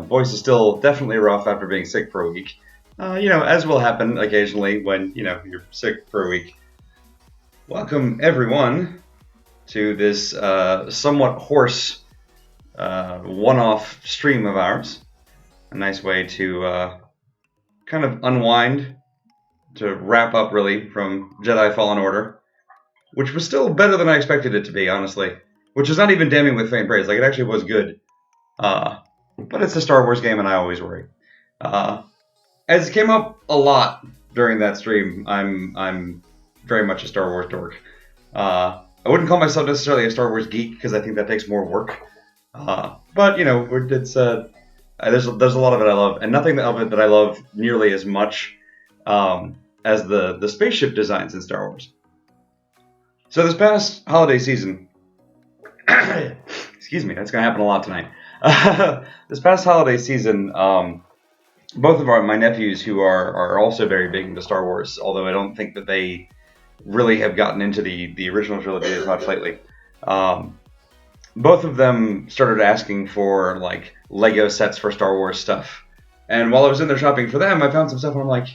voice is still definitely rough after being sick for a week. As will happen occasionally when, you're sick for a week. Welcome, everyone, to this somewhat hoarse one-off stream of ours. A nice way to kind of unwind, to wrap up, really, from Jedi Fallen Order, which was still better than I expected it to be, honestly. Which is not even damning with faint praise. Like, it actually was good. But it's a Star Wars game, and I always worry. As it came up a lot during that stream, I'm very much a Star Wars dork. I wouldn't call myself necessarily a Star Wars geek, because I think that takes more work. But, it's there's a lot of it I love, and nothing of it that I love nearly as much as the spaceship designs in Star Wars. So this past holiday season, excuse me, that's going to happen a lot tonight. This past holiday season, both of my nephews, who are also very big into Star Wars, although I don't think that they really have gotten into the original trilogy as much lately, both of them started asking for, like, Lego sets for Star Wars stuff. And while I was in there shopping for them, I found some stuff and I'm like,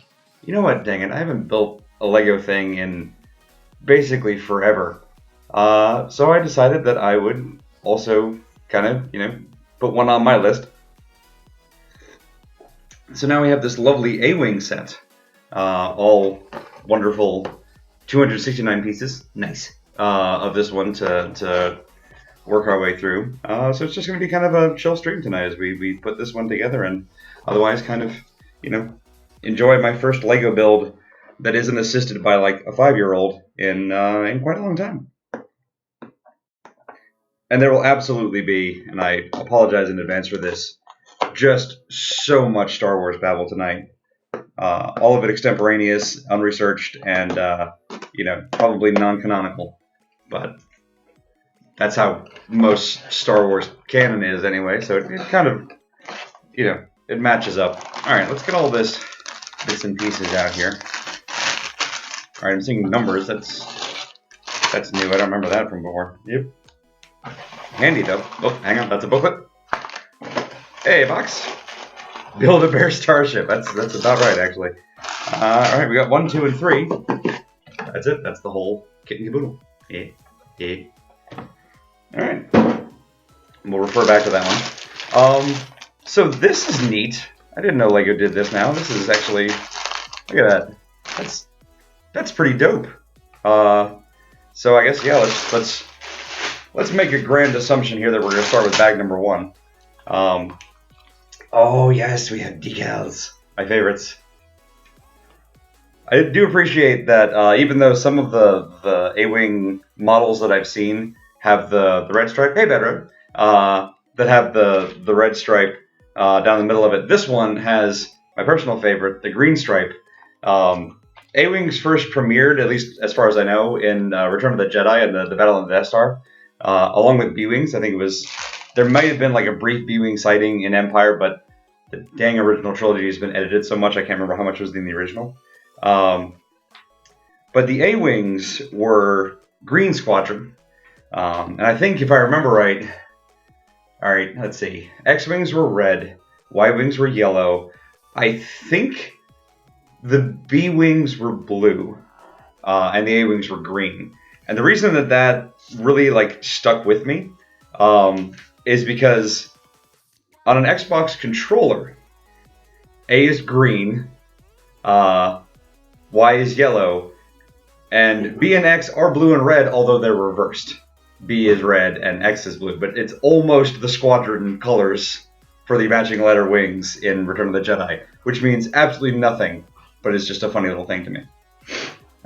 you know what, dang it, I haven't built a Lego thing in basically forever. So I decided that I would also kind of, put one on my list. So now we have this lovely A-Wing set. All wonderful 269 pieces. Nice. Of this one to work our way through. So it's just going to be kind of a chill stream tonight as we put this one together and otherwise kind of, enjoy my first Lego build that isn't assisted by like a 5-year-old in quite a long time. And there will absolutely be, and I apologize in advance for this, just so much Star Wars babble tonight. All of it extemporaneous, unresearched, and, probably non-canonical. But that's how most Star Wars canon is anyway, so it kind of, it matches up. Alright, let's get all this bits and pieces out here. Alright, I'm seeing numbers. That's new. I don't remember that from before. Yep. Handy, though. Oh, hang on. That's a booklet. Hey, box. Build-A-Bear Starship. That's about right, actually. Alright, we got 1, 2, and 3. That's it. That's the whole kit and caboodle. Yeah. Alright. We'll refer back to that one. So this is neat. I didn't know Lego did this now. This is actually... Look at that. That's pretty dope. So I guess, yeah, let's make a grand assumption here that we're going to start with bag number 1. Oh, yes, we have decals. My favorites. I do appreciate that even though some of the A-Wing models that I've seen have the red stripe, hey, Bedroad, that have the red stripe down the middle of it. This one has my personal favorite, the green stripe. A-Wings first premiered, at least as far as I know, in Return of the Jedi and the Battle of the Death Star, along with B-Wings. I think there might have been like a brief B-Wing sighting in Empire, but the dang original trilogy has been edited so much I can't remember how much was in the original. But the A-Wings were Green Squadron. And I think if I remember right, alright, let's see. X-Wings were red, Y-Wings were yellow. I think the B-Wings were blue, and the A-Wings were green. And the reason that really stuck with me is because on an Xbox controller, A is green, Y is yellow, and B and X are blue and red, although they're reversed. B is red and X is blue, but it's almost the squadron colors for the matching letter wings in Return of the Jedi, which means absolutely nothing, but it's just a funny little thing to me.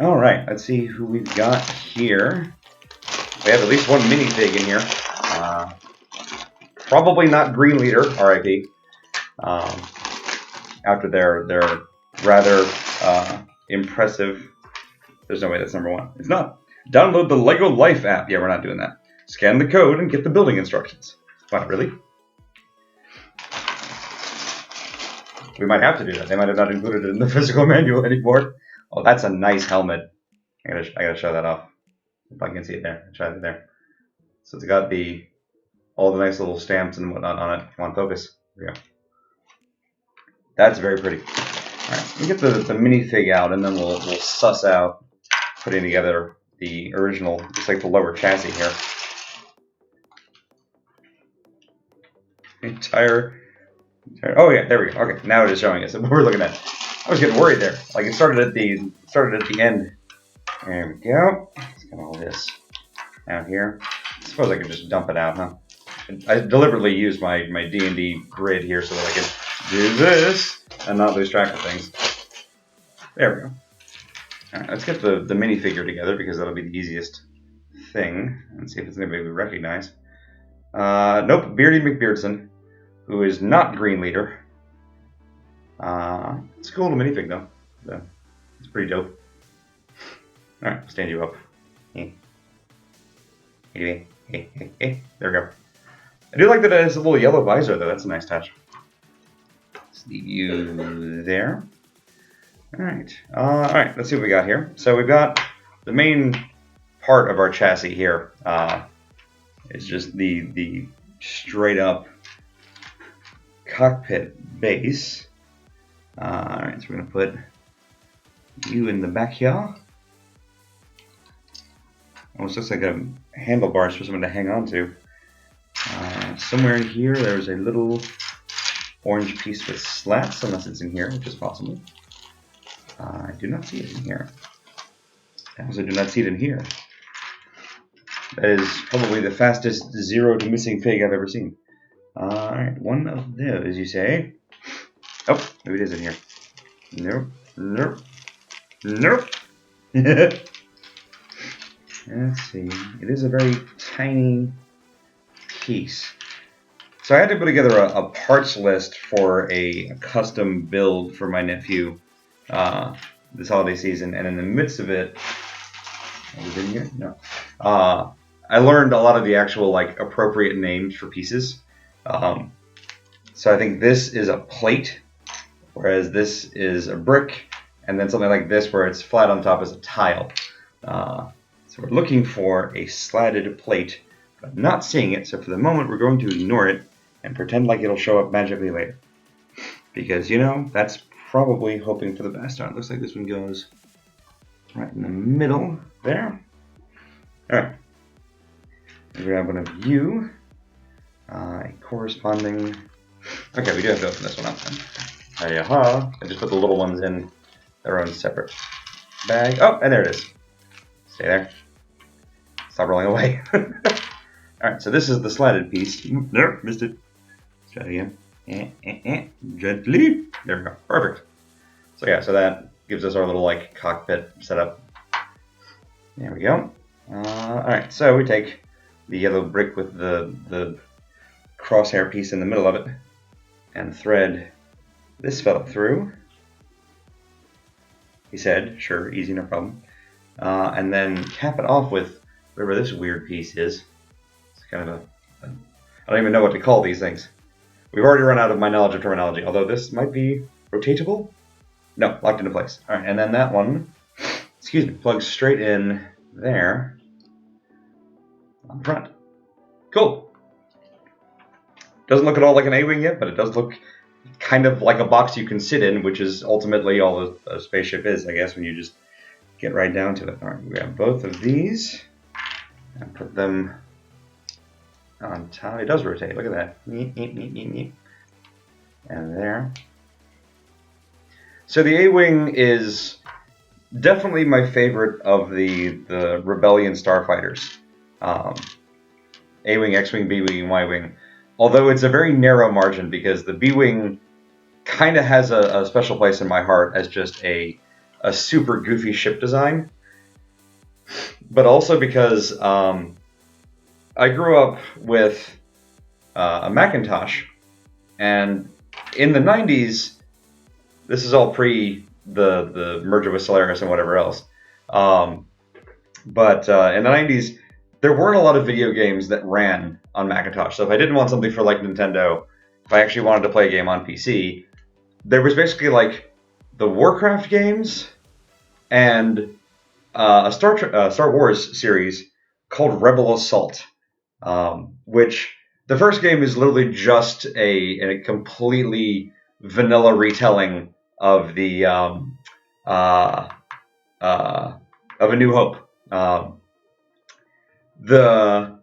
Alright, let's see who we've got here. We have at least one minifig in here. Probably not Green Leader, R.I.P. After their rather impressive... There's no way that's number 1. It's not. Download the LEGO Life app. Yeah, we're not doing that. Scan the code and get the building instructions. What, really? We might have to do that. They might have not included it in the physical manual anymore. Oh, that's a nice helmet. I gotta show that off. If I can see it there. Try it there. So it's got all the nice little stamps and whatnot on it. Come on, focus. There we go. That's very pretty. All right, let me get the minifig out, and then we'll suss out putting together the original, just like the lower chassis here. Oh yeah, there we go. Okay, now it is showing us what we're looking at. I was getting worried there. Like it started at the end. There we go. Let's get all this out here. I suppose I could just dump it out, huh? I deliberately used my D&D grid here so that I could do this and not lose track of things. There we go. All right, let's get the minifigure together because that'll be the easiest thing. Let's see if it's anybody we recognize. Nope, Beardy McBeardson, who is not Green Leader. It's a cool little minifig though. It's pretty dope. All right, stand you up. Hey. There we go. I do like that it has a little yellow visor though. That's a nice touch. Let's leave you there. All right. Let's see what we got here. So we've got the main part of our chassis here. It's just the straight up cockpit base. All right, so we're gonna put you in the back here. Almost looks like a handlebars for someone to hang on to. Somewhere in here, there's a little orange piece with slats, unless it's in here, which is possible. I do not see it in here. I also do not see it in here. That is probably the fastest zero to missing fig I've ever seen. Alright, one of those, you say? Oh, maybe it is in here. Nope. Let's see. It is a very tiny piece. So I had to put together a parts list for a custom build for my nephew this holiday season, and in the midst of it, was it in here? No. I learned a lot of the actual like appropriate names for pieces. So I think this is a plate, whereas this is a brick, and then something like this where it's flat on top is a tile. So we're looking for a slatted plate, but not seeing it. So for the moment, we're going to ignore it and pretend like it'll show up magically later. Because, you know, that's probably hoping for the best. All right, looks like this one goes right in the middle there. All right. We grab one of you. A corresponding... Okay, we do have to open this one up then. I just put the little ones in their own separate bag. Oh, and there it is. Stay there. Stop rolling away. Alright, so this is the slatted piece. Nope, missed it. Let's try it again. Gently. There we go. Perfect. So yeah, so that gives us our little like cockpit setup. There we go. Alright, so we take the yellow brick with the crosshair piece in the middle of it and thread this fella through. He said, sure, easy, no problem. And then cap it off with whatever this weird piece is. It's kind of I don't even know what to call these things. We've already run out of my knowledge of terminology, although this might be rotatable? No, locked into place. All right, and then that one, plugs straight in there on the front. Cool. Doesn't look at all like an A-wing yet, but it does look kind of like a box you can sit in, which is ultimately all a spaceship is, I guess, when you just get right down to it. All right, we grab both of these and put them on top. It does rotate. Look at that. And there. So the A-wing is definitely my favorite of the Rebellion starfighters. A-wing, X-wing, B-wing, and Y-wing. Although it's a very narrow margin because the B-wing kind of has a special place in my heart as just a super goofy ship design. But also because I grew up with a Macintosh, and in the 90s, this is all pre the merger with Solaris and whatever else. But in the 90s, there weren't a lot of video games that ran on Macintosh. So if I didn't want something for like Nintendo, if I actually wanted to play a game on PC, there was basically like the Warcraft games and a Star Wars series called Rebel Assault, which the first game is literally just a completely vanilla retelling of the uh, of A New Hope. The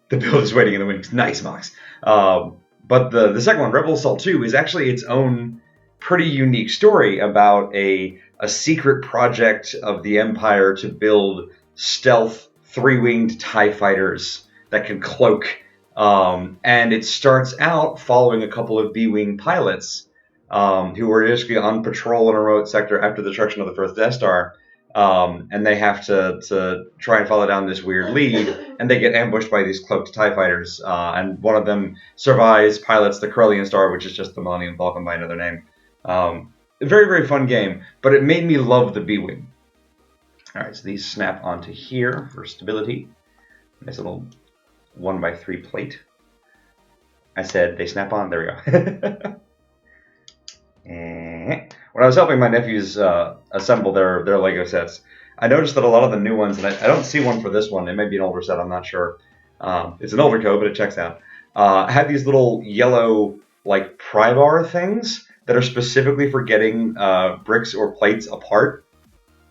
build is waiting in the wings. Nice, Mox. But the second one, Rebel Assault 2, is actually its own pretty unique story about a secret project of the Empire to build stealth three-winged TIE fighters that can cloak. And it starts out following a couple of B-wing pilots who were basically on patrol in a remote sector after the destruction of the first Death Star. And they have to try and follow down this weird lead, and they get ambushed by these cloaked TIE fighters. And one of them survives, pilots the Corellian Star, which is just the Millennium Falcon by another name. A very, very fun game, but it made me love the B-Wing. Alright, so these snap onto here for stability. Nice little 1x3 plate. I said they snap on. There we go. When I was helping my nephews assemble their Lego sets, I noticed that a lot of the new ones, and I don't see one for this one, it may be an older set, I'm not sure. It's an older code, but it checks out. Have these little yellow, like, pry bar things that are specifically for getting bricks or plates apart.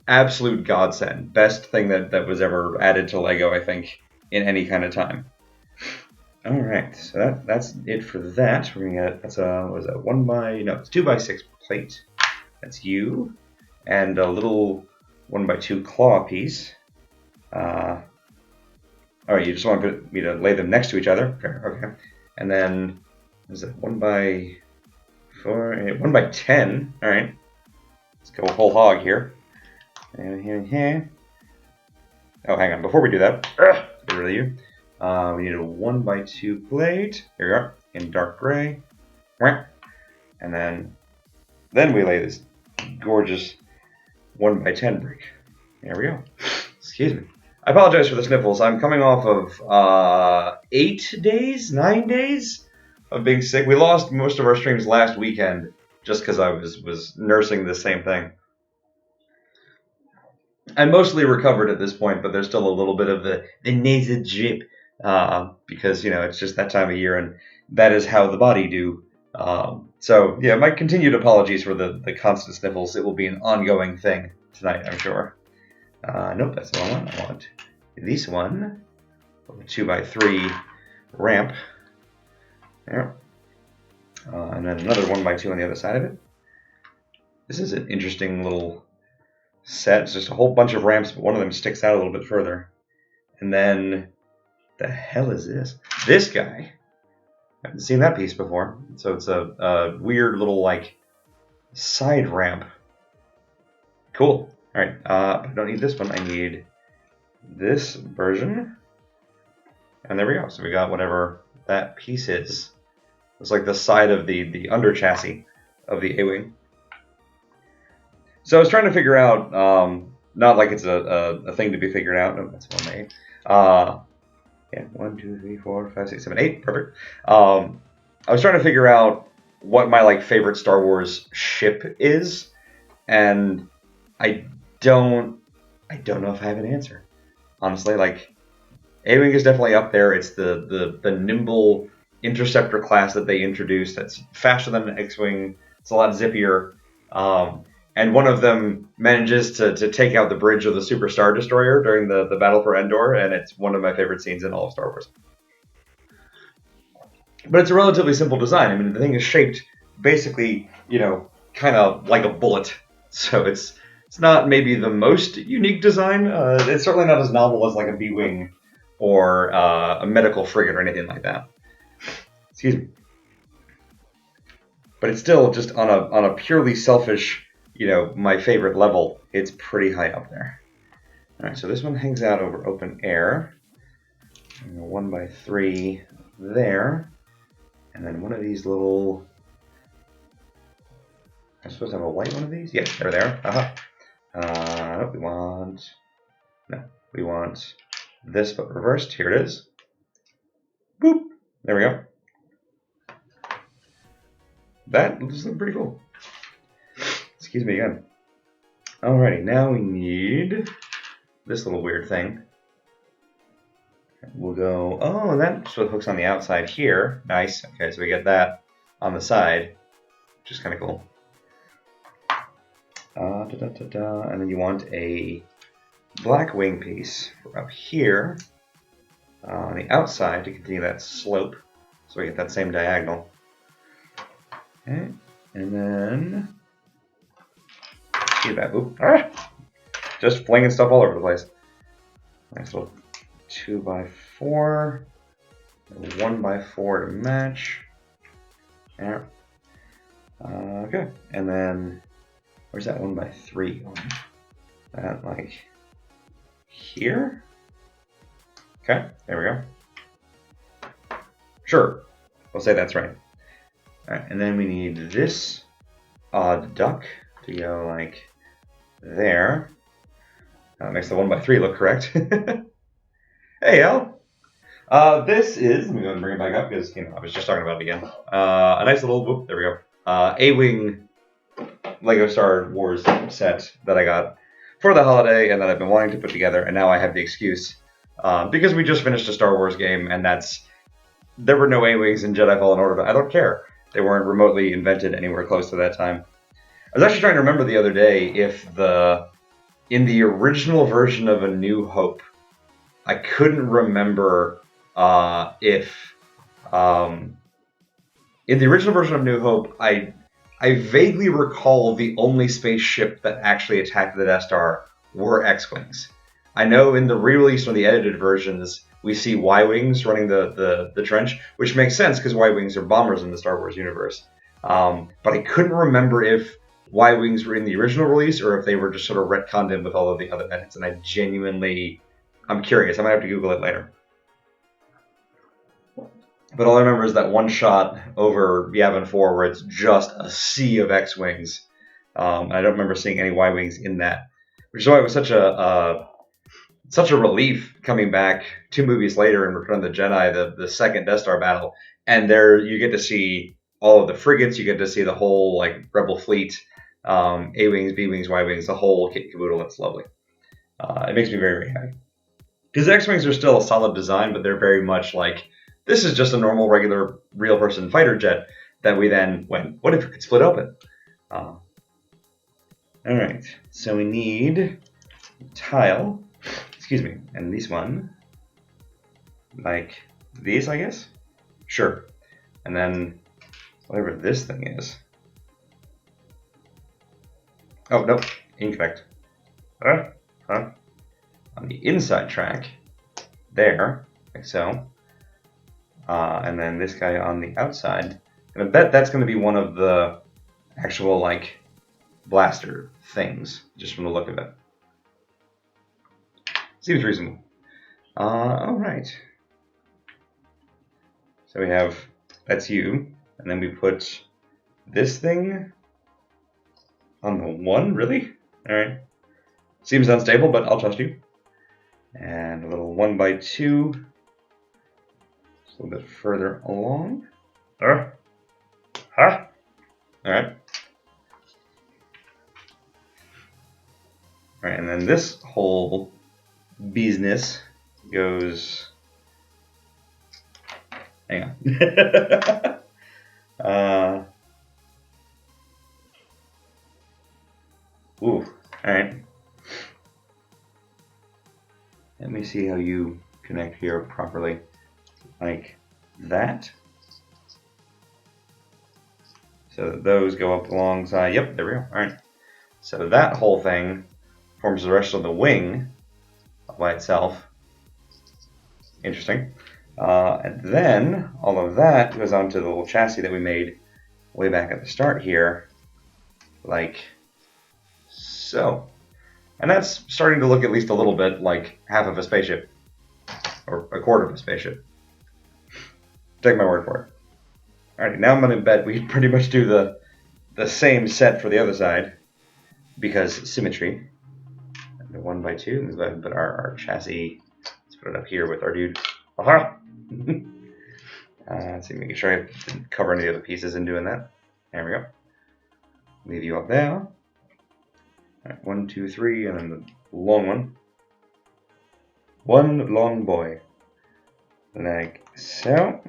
Absolute godsend. Best thing that was ever added to Lego, I think, in any kind of time. All right, so that's it for that. We're gonna get, that's a, what is that, it's 2x6 plate. That's you. And a little 1x2 claw piece. All right, you just want me to lay them next to each other? Okay. And then, is it 1x4, 1x10? All right, let's go whole hog here. And here. Oh, hang on, before we do that, get rid of you. We need a 1x2 plate. Here we are, in dark gray. And then we lay this gorgeous 1x10 brick. There we go. Excuse me. I apologize for the sniffles. I'm coming off of 9 days of being sick. We lost most of our streams last weekend just because I was nursing the same thing. I'm mostly recovered at this point, but there's still a little bit of the nasal drip. Because, it's just that time of year, and that is how the body do. So, yeah, my continued apologies for the constant sniffles. It will be an ongoing thing tonight, I'm sure. Nope, that's the wrong one. I want this one. A 2x3 ramp. There. And then another 1x2 on the other side of it. This is an interesting little set. It's just a whole bunch of ramps, but one of them sticks out a little bit further. And then, the hell is this? This guy. I haven't seen that piece before. So it's a weird little, like, side ramp. Cool. All right. I don't need this one. I need this version. And there we go. So we got whatever that piece is. It's like the side of the under chassis of the A-Wing. So I was trying to figure out, not like it's a thing to be figured out. No, that's one A. Yeah, 1, 2, 3, 4, 5, 6, 7, 8. Perfect. I was trying to figure out what my favorite Star Wars ship is, and I don't know if I have an answer. Honestly, A-Wing is definitely up there. It's the nimble interceptor class that they introduced. That's faster than an X-Wing. It's a lot zippier. And one of them manages to take out the bridge of the Super Star Destroyer during the Battle for Endor, and it's one of my favorite scenes in all of Star Wars. But it's a relatively simple design. I mean, the thing is shaped basically, kind of like a bullet. So it's not maybe the most unique design. It's certainly not as novel as like a B-Wing or a medical frigate or anything like that. Excuse me. But it's still just on a purely selfish, my favorite level, it's pretty high up there. All right, so this one hangs out over open air. 1x3 there. And then one of these little... I'm supposed to have a white one of these? Yeah, they're there. Uh-huh. We want this, but reversed. Here it is. Boop. There we go. That looks pretty cool. Excuse me again. Alrighty, now we need this little weird thing. We'll go, and that's what hooks on the outside here. Nice. Okay, so we get that on the side. which is kind of cool. And then you want a black wing piece for up here on the outside to continue that slope, so we get that same diagonal. Okay, and then see that. Oop, just flinging stuff all over the place. Nice little 2x4, 1x4 to match. Yeah. Okay, and then where's that 1x3 going? That like here? Okay, there we go. Sure, we'll say that's right. Alright, and then we need this odd duck to go like there. That makes the 1x3 look correct. Hey, Al. This is, let me go and bring it back up because, I was just talking about it again. A nice little, whoop, there we go. A-Wing Lego Star Wars set that I got for the holiday and that I've been wanting to put together, and now I have the excuse. Because we just finished a Star Wars game, and there were no A-Wings in Jedi Fallen Order, but I don't care. They weren't remotely invented anywhere close to that time. I was actually trying to remember the other day if in the original version of A New Hope, I couldn't remember if in the original version of New Hope, I vaguely recall the only spaceship that actually attacked the Death Star were X-Wings. I know in the re-released or the edited versions, we see Y-Wings running the trench, which makes sense because Y-Wings are bombers in the Star Wars universe. But I couldn't remember if Y-Wings were in the original release or if they were just sort of retconned in with all of the other edits, and I'm curious. I might have to Google it later. But all I remember is that one shot over Yavin 4 where it's just a sea of X-Wings. I don't remember seeing any Y-Wings in that, which is why it was such a relief coming back 2 movies later in Return of the Jedi, the second Death Star battle, and there you get to see all of the frigates, you get to see the whole like Rebel fleet, A-Wings, B-Wings, Y-Wings, the whole kit and caboodle. It's lovely. It makes me very, very happy. Because the X-Wings are still a solid design, but they're very much like, this is just a normal, regular, real-person fighter jet that we then went, what if it could split open? Alright, so we need tile, and this one, like these, I guess? Sure. And then, whatever this thing is. Oh, no, incorrect. On the inside track, there, like so. And then this guy on the outside. And I bet that's going to be one of the actual, like, blaster things, just from the look of it. Seems reasonable. Alright. So we have, that's you, and then we put this thing on the one, really? Alright. Seems unstable, but I'll trust you. And a little 1x2, just a little bit further along. Alright. Alright, and then this whole business goes. Hang on. Alright. Let me see how you connect here properly. Like that. So those go up alongside. Yep, there we go. Alright. So that whole thing forms the rest of the wing by itself. Interesting. And then all of that goes onto the little chassis that we made way back at the start here. Like so. And that's starting to look at least a little bit like half of a spaceship. Or a quarter of a spaceship. Take my word for it. Alright, now I'm going to bet we pretty much do the same set for the other side. Because symmetry. And the 1x2. Let's go ahead and put our chassis. Let's put it up here with our dude. Aha! Let's see, making sure I didn't cover any of the pieces in doing that. There we go. Leave you up there. Alright, 1, 2, 3, and then the long one. One long boy. Like so.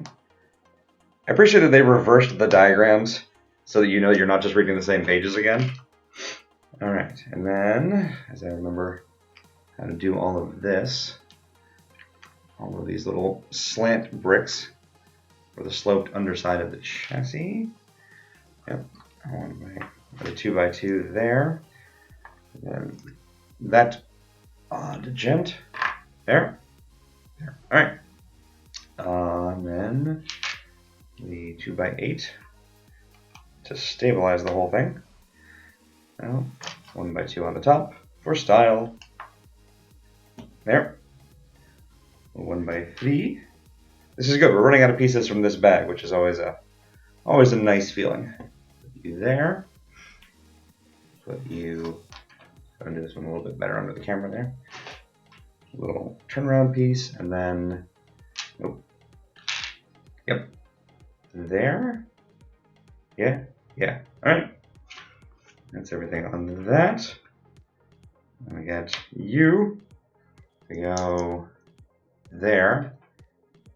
I appreciate that they reversed the diagrams so that you know you're not just reading the same pages again. All right, and then as I remember how to do all of this, all of these little slant bricks for the sloped underside of the chassis. Yep, a 2x2 there. And then that gent there. All right. And then the 2x8 to stabilize the whole thing. Now, 1x2 on the top for style. There. 1x3. This is good. We're running out of pieces from this bag, which is always a nice feeling. Put you there. Put you. I'm gonna do this one a little bit better under the camera there. A little turnaround piece, and then. Nope. Yep. There. Yeah. Yeah. All right. That's everything on that. And we got you to go there.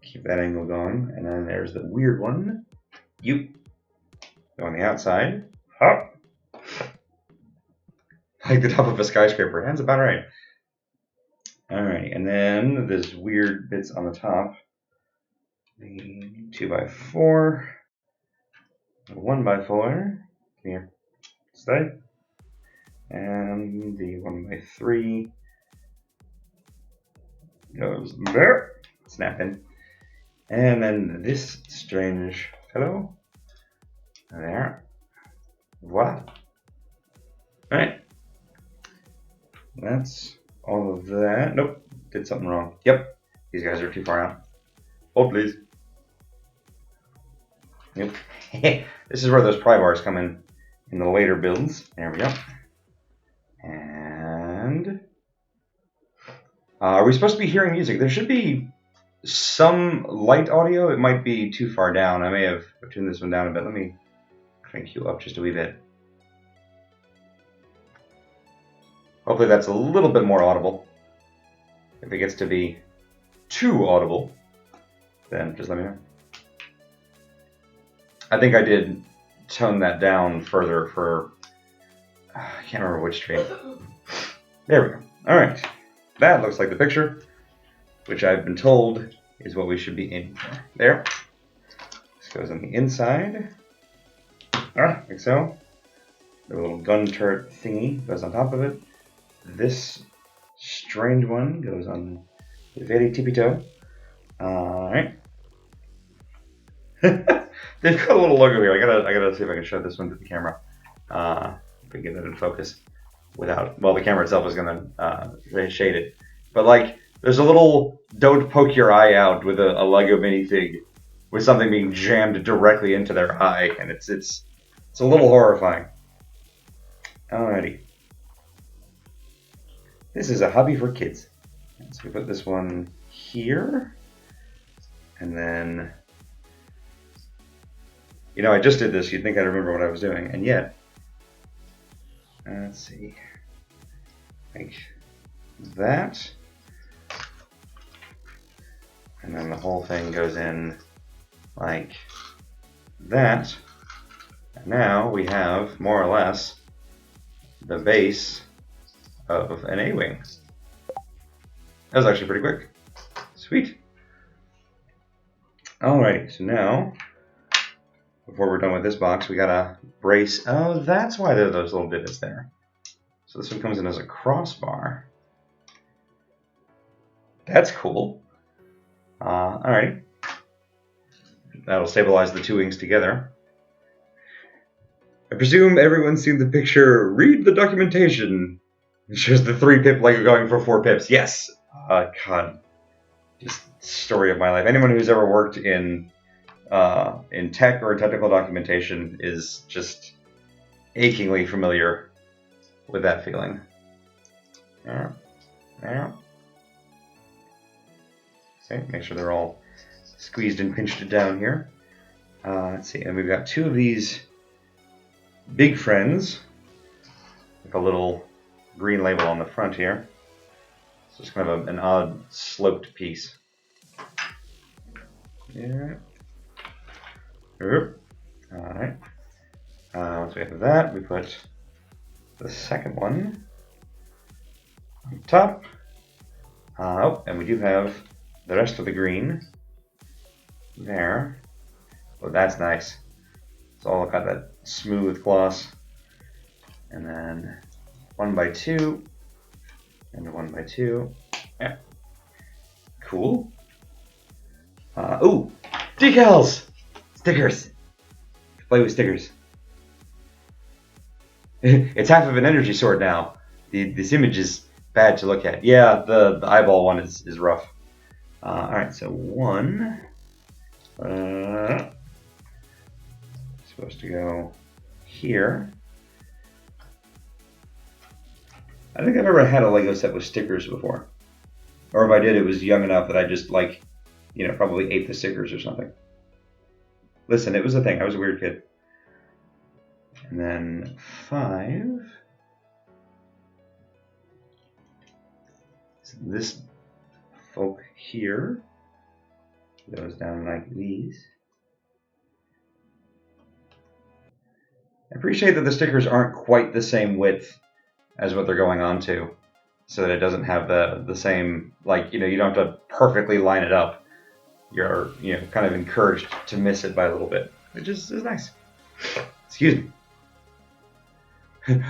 Keep that angle going. And then there's the weird one. You. Go on the outside. Hop. Like the top of a skyscraper. That's about right. Alright, and then this weird bits on the top. The 2x4. The 1x4. Here. Stay. And the 1x3 goes there. Snap in. And then this strange fellow. There. Voila. Alright. That's all of that. Nope. Did something wrong. Yep. These guys are too far out. Hold, please. Yep. This is where those pry bars come in the later builds. There we go. And are we supposed to be hearing music? There should be some light audio. It might be too far down. I may have tuned this one down a bit. Let me crank you up just a wee bit. Hopefully that's a little bit more audible. If it gets to be too audible, then just let me know. I think I did tone that down further for, I can't remember which stream. There we go. All right. That looks like the picture, which I've been told is what we should be aiming for. There. This goes on the inside. Like so. The little gun turret thingy goes on top of it. This strange one goes on the very tippy toe. Alright. They've got a little logo here. I gotta see if I can show this one to the camera. If I can get it in focus without, well, the camera itself is gonna shade it. But like, there's a little "don't poke your eye out" with a Lego minifig with something being jammed directly into their eye, and it's a little horrifying. Alrighty. This is a hobby for kids. So we put this one here, and then, you know, I just did this. You'd think I'd remember what I was doing, and yet, let's see, like that, and then the whole thing goes in like that, and now we have more or less the base of an A-wing. That was actually pretty quick. Sweet. Alrighty, so now, before we're done with this box, we gotta brace. Oh, that's why there are those little divots there. So this one comes in as a crossbar. That's cool. Alrighty. That'll stabilize the two wings together. I presume everyone's seen the picture. Read the documentation. It shows the 3 pip like going for 4 pips. Yes. God. Just story of my life. Anyone who's ever worked in tech or technical documentation is just achingly familiar with that feeling. There. Okay, make sure they're all squeezed and pinched down here. Let's see, and we've got 2 of these big friends with a little green label on the front here. So it's kind of an odd sloped piece. Yeah. Alright. Once we have that, we put the second one on top. Oh, and we do have the rest of the green there. Oh, that's nice. It's all got that smooth gloss. And then 1x2 and 1x2. Yeah. Cool. Ooh, decals! Stickers! Play with stickers. It's half of an energy sword now. This image is bad to look at. Yeah, the eyeball one is rough. Alright, so one. Supposed to go here. I don't think I've ever had a Lego set with stickers before. Or if I did, it was young enough that I just, like, you know, probably ate the stickers or something. Listen, it was a thing. I was a weird kid. And then 5. So this folk here goes down like these. I appreciate that the stickers aren't quite the same width as what they're going on to, so that it doesn't have the same, like, you know, you don't have to perfectly line it up. You're, you know, kind of encouraged to miss it by a little bit, which is nice. Excuse me.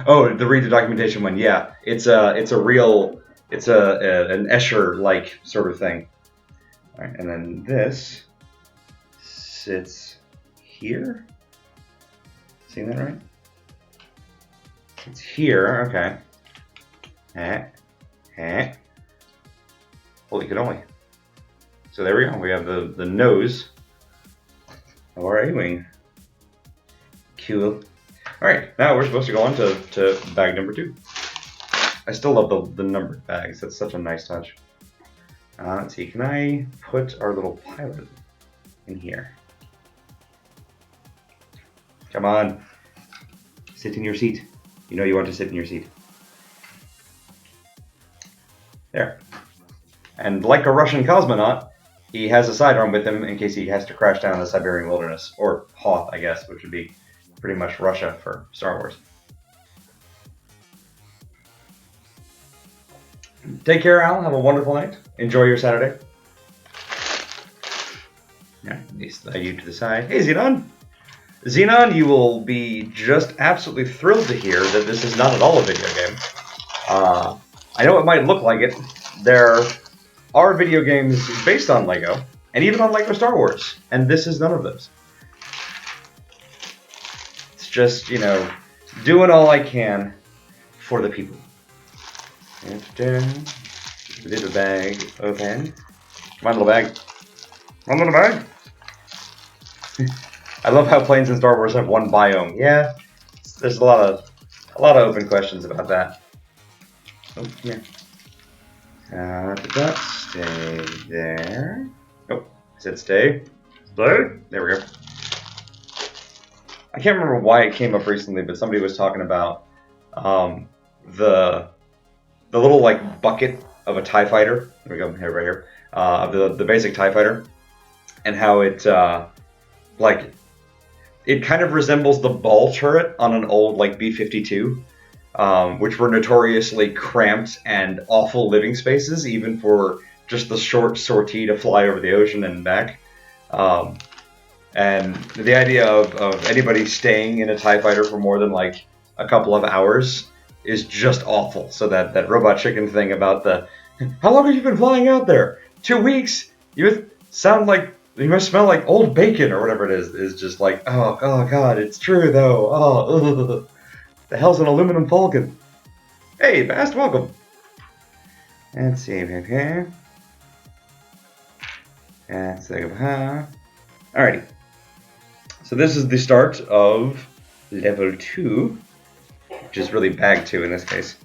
Oh, the read the documentation one. Yeah, it's a real, it's an Escher-like sort of thing. All right, and then this sits here. Seeing that right? It's here. Okay. Holy cannoli. So there we go. We have the nose of our A-wing. Cool. Alright, now we're supposed to go on to bag number 2. I still love the numbered bags. That's such a nice touch. Let's see. Can I put our little pilot in here? Come on. Sit in your seat. You know you want to sit in your seat. There. And like a Russian cosmonaut, he has a sidearm with him in case he has to crash down the Siberian wilderness. Or Hoth, I guess, which would be pretty much Russia for Star Wars. Take care, Al. Have a wonderful night. Enjoy your Saturday. Yeah, at least you to the side. Hey, Xenon. Xenon, you will be just absolutely thrilled to hear that this is not at all a video game. I know it might look like it. There are video games based on Lego, and even on Lego Star Wars, and this is none of those. It's just, you know, doing all I can for the people. Little bag open. Come on, little bag. Come on, little bag. I love how planes in Star Wars have one biome. Yeah, there's a lot of open questions about that. Oh, yeah. Stay there. Oh, I said stay. Stay. There we go. I can't remember why it came up recently, but somebody was talking about the little like bucket of a TIE fighter. There we go, here, right here. Of the basic TIE fighter, and how it like it kind of resembles the ball turret on an old like B-52. Which were notoriously cramped and awful living spaces, even for just the short sortie to fly over the ocean and back. And the idea of anybody staying in a TIE fighter for more than like a couple of hours is just awful. So that Robot Chicken thing about how long have you been flying out there? 2 weeks? You must smell like old bacon or whatever it is just like, oh god, it's true though. Oh, ugh. The hell's an aluminum falcon? Hey, Bast, welcome. Let's see, okay. Let's see, alrighty. So this is the start of level 2, which is really bag 2 in this case.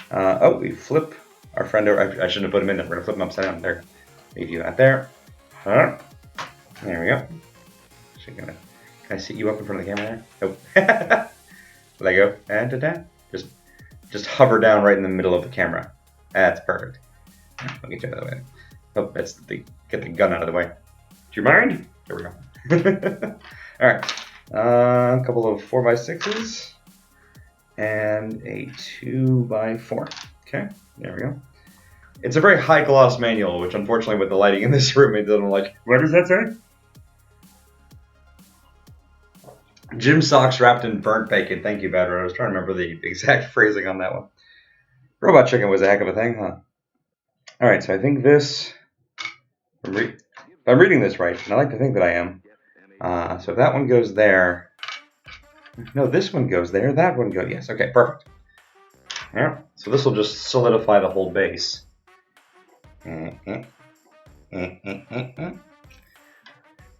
Oh, we flip our friend over. I shouldn't have put him in there. We're gonna flip him upside down. There. Leave you out there. There we go. Can I sit you up in front of the camera there? Nope. Lego, and just hover down right in the middle of the camera. That's perfect. Let me get you out of the way. Oh, get the gun out of the way. Do you mind? There we go. All right. A couple of 4x6s and a 2x4. Okay, there we go. It's a very high gloss manual, which unfortunately with the lighting in this room, it doesn't like. What does that say? Gym socks wrapped in burnt bacon. Thank you, Badger. I was trying to remember the exact phrasing on that one. Robot chicken was a heck of a thing, huh? All right, so I think this. If I'm reading this right, and I like to think that I am. So if that one goes there. No, this one goes there. That one goes. Yes. Okay. Perfect. Yeah. So this will just solidify the whole base. Preventing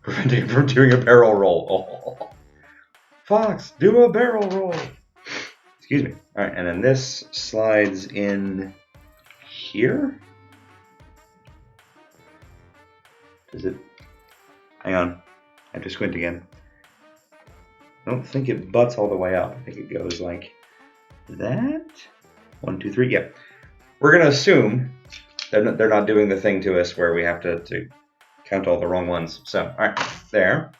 it from doing a barrel roll. Oh. Fox, do a barrel roll. Excuse me. All right, and then this slides in here. Does it? Hang on. I have to squint again. I don't think it butts all the way up. I think it goes like that. 1, 2, 3. Yep. We're gonna assume they're not doing the thing to us where we have to count all the wrong ones. So, all right, there.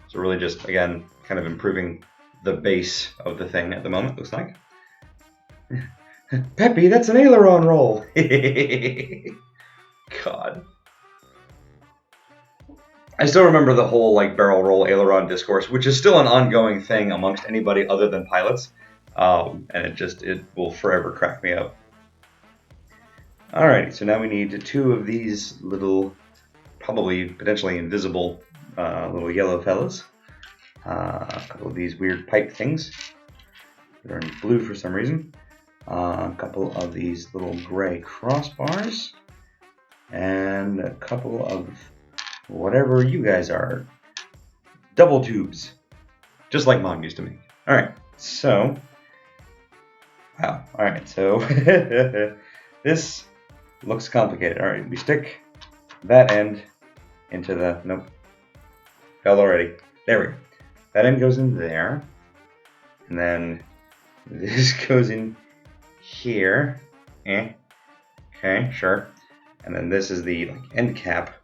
So really just, again, kind of improving the base of the thing at the moment, looks like. Peppy, that's an aileron roll. God. I still remember the whole like barrel roll aileron discourse, which is still an ongoing thing amongst anybody other than pilots. And it will forever crack me up. Alrighty, so now we need 2 of these little, probably potentially invisible little yellow fellas. A couple of these weird pipe things that are in blue for some reason. A couple of these little gray crossbars. And a couple of whatever you guys are. Double tubes. Just like Mom used to make. Alright, so. Wow. Alright, so. This looks complicated. Alright, we stick that end into the. Nope. Fell already. There we go. That end goes in there. And then this goes in here. Okay, sure. And then this is the end cap.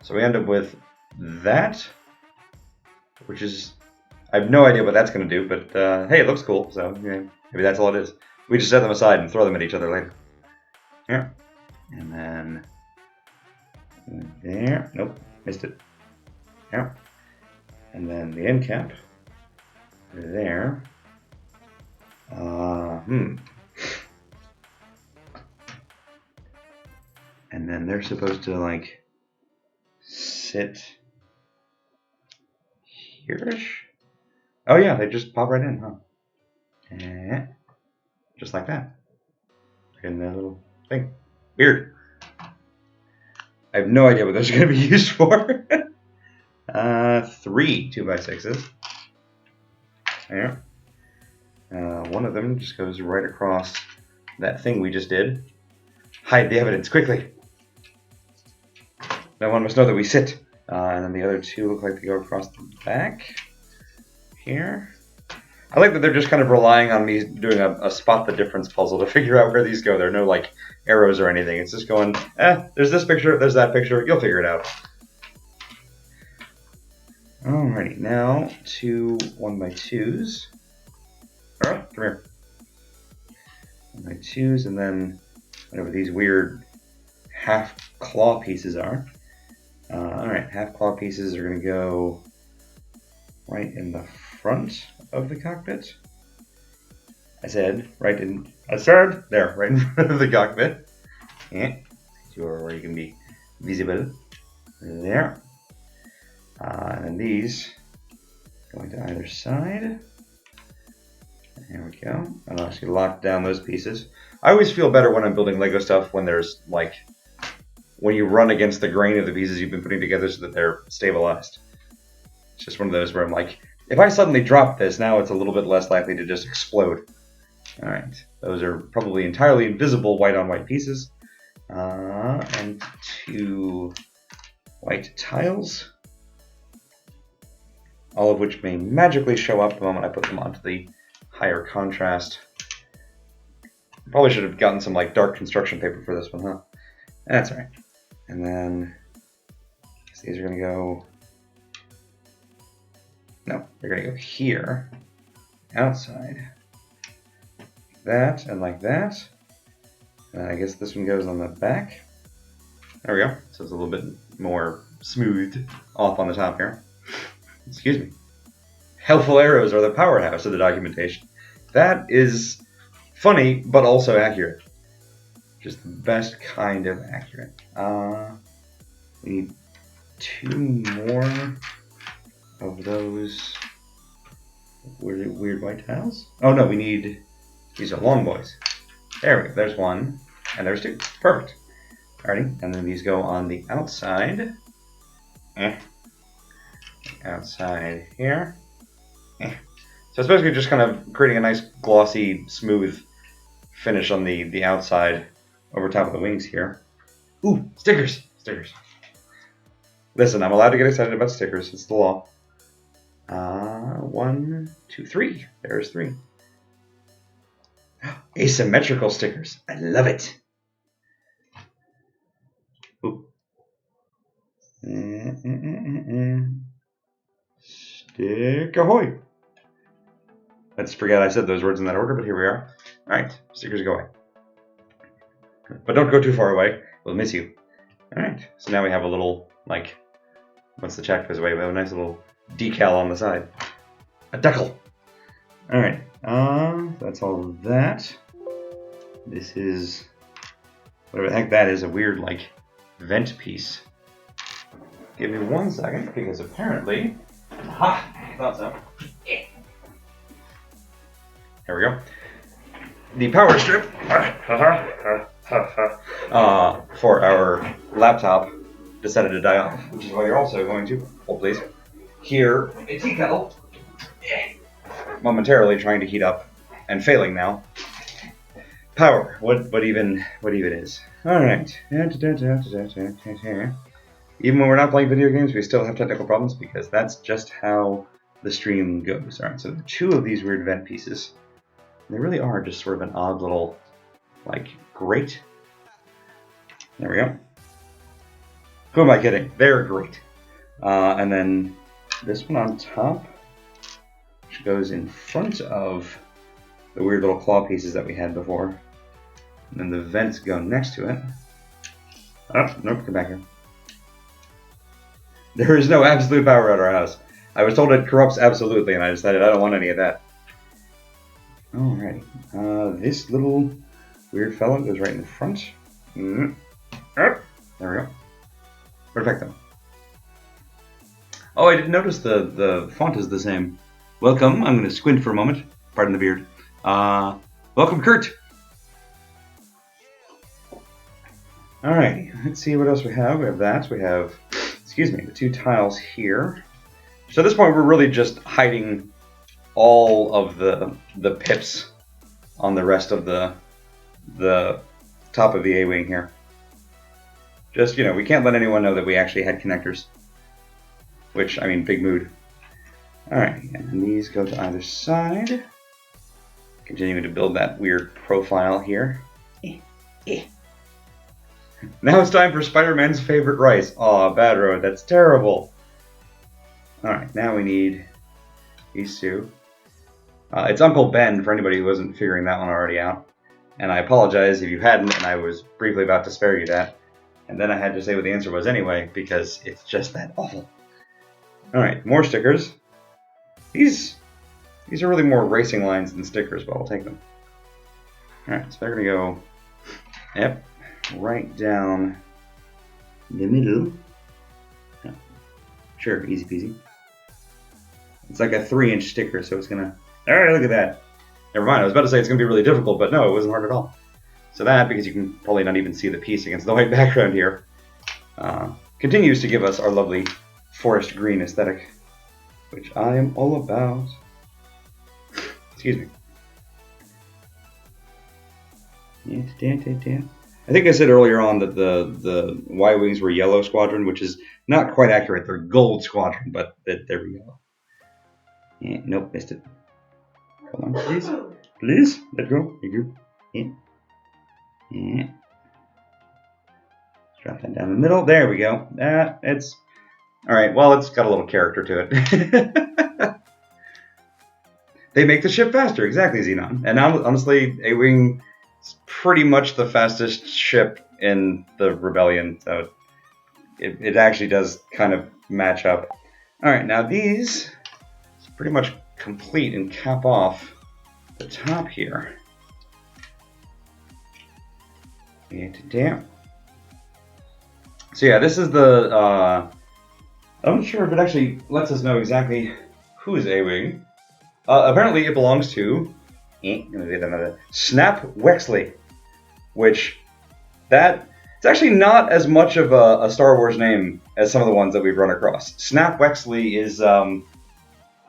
So we end up with that, which is, I have no idea what that's going to do, but hey, it looks cool, so maybe that's all it is. We just set them aside and throw them at each other later. Here. And then there. Nope, missed it. Here. And then the end cap. There. And then they're supposed to like sit here-ish. Oh yeah, they just pop right in, huh? And just like that. In that little thing. Weird. I have no idea what those are going to be used for. 3 2x6s. There. One of them just goes right across that thing we just did. Hide the evidence, quickly. No one must know that we sit. And then the other 2 look like they go across the back. Here. I like that they're just kind of relying on me doing a spot the difference puzzle to figure out where these go. There are no like arrows or anything. It's just going, there's this picture, there's that picture. You'll figure it out. Alrighty, now 2 1x2s. Alright, come here. 1x2s, and then whatever these weird half claw pieces are. Alright, half claw pieces are going to go right in the front of the cockpit. There, right in front of the cockpit. Yeah, where you can be visible. There. And these going to either side. There we go. I'll actually lock down those pieces. I always feel better when I'm building Lego stuff when there's like, when you run against the grain of the pieces you've been putting together so that they're stabilized. It's just one of those where I'm like, if I suddenly drop this, now it's a little bit less likely to just explode. Alright, those are probably entirely invisible white on white pieces. And 2 white tiles. All of which may magically show up the moment I put them onto the higher contrast. Probably should have gotten some like dark construction paper for this one, huh? That's alright. And then these are going to go No, they're going to go here, outside. That, and like that. And I guess this one goes on the back. There we go. So it's a little bit more smooth off on the top here. Excuse me. Helpful arrows are the powerhouse of the documentation. That is funny, but also accurate. Just the best kind of accurate. We need 2 more of those weird white tiles. Oh no, we need, these are long boys. There we go, there's 1, and there's 2. Perfect. Alrighty, and then these go on the outside. Outside here. So it's basically just kind of creating a nice glossy, smooth finish on the outside over top of the wings here. Ooh, stickers! Stickers. Listen, I'm allowed to get excited about stickers. It's the law. 1, 2, 3. There's 3. Asymmetrical stickers. I love it. Ooh. Stick ahoy. Let's forget I said those words in that order, but here we are. Alright, stickers go away. But don't go too far away. We'll miss you. Alright, so now we have a little, like, once the check goes away, we have a nice little decal on the side. A decal. Alright, that's all of that. This is, whatever the heck that is, a weird, like, vent piece. Give me 1 second, because apparently, aha, I thought so. Here we go. The power strip for our laptop decided to die off, which is why you're also going to, hold please, hear a tea kettle momentarily trying to heat up and failing now. Power, what even is? All right. Even when we're not playing video games, we still have technical problems because that's just how the stream goes. All right, so 2 of these weird vent pieces. They really are just sort of an odd little, like, grate. There we go. Who am I kidding? They're great. And then this one on top, which goes in front of the weird little claw pieces that we had before. And then the vents go next to it. Oh, nope, come back here. There is no absolute power at our house. I was told it corrupts absolutely, and I decided I don't want any of that. Alrighty. This little weird fellow goes right in front. There we go. Perfecto. Oh, I didn't notice the font is the same. Welcome. I'm going to squint for a moment. Pardon the beard. Welcome, Kurt. Alrighty. Let's see what else we have. We have that. We have, excuse me, the 2 tiles here. So at this point, we're really just hiding all of the pips on the rest of the top of the A-wing here. Just, you know, we can't let anyone know that we actually had connectors. Which, I mean, big mood. Alright, and these go to either side. Continuing to build that weird profile here. Now it's time for Spider-Man's favorite rice. Aw, Bad Road, that's terrible. Alright, now we need these 2. It's Uncle Ben, for anybody who wasn't figuring that one already out. And I apologize if you hadn't, and I was briefly about to spare you that. And then I had to say what the answer was anyway, because it's just that awful. Alright, more stickers. These are really more racing lines than stickers, but I'll take them. Alright, so they're going to go, yep, right down the middle. Oh, sure, easy peasy. It's like a 3-inch sticker, so it's going to... Alright, look at that. Never mind, I was about to say it's going to be really difficult, but no, it wasn't hard at all. So that, because you can probably not even see the piece against the white background here, continues to give us our lovely forest green aesthetic, which I am all about. Excuse me. I think I said earlier on that the Y-Wings were Yellow Squadron, which is not quite accurate. They're Gold Squadron, but there we go. Yeah, nope, missed it. Hold on, please. Please, let go. Thank you. Yeah. Drop that down the middle. There we go. It's... Alright, well, it's got a little character to it. They make the ship faster, exactly, Xenon. And now, honestly, A-Wing is pretty much the fastest ship in the Rebellion, so it actually does kind of match up. Alright, now these pretty much complete and cap off the top here. So yeah, this is the, I'm not sure if it actually lets us know exactly who is A-Wing. Apparently it belongs to Snap Wexley, which it's actually not as much of a Star Wars name as some of the ones that we've run across. Snap Wexley is, I mean,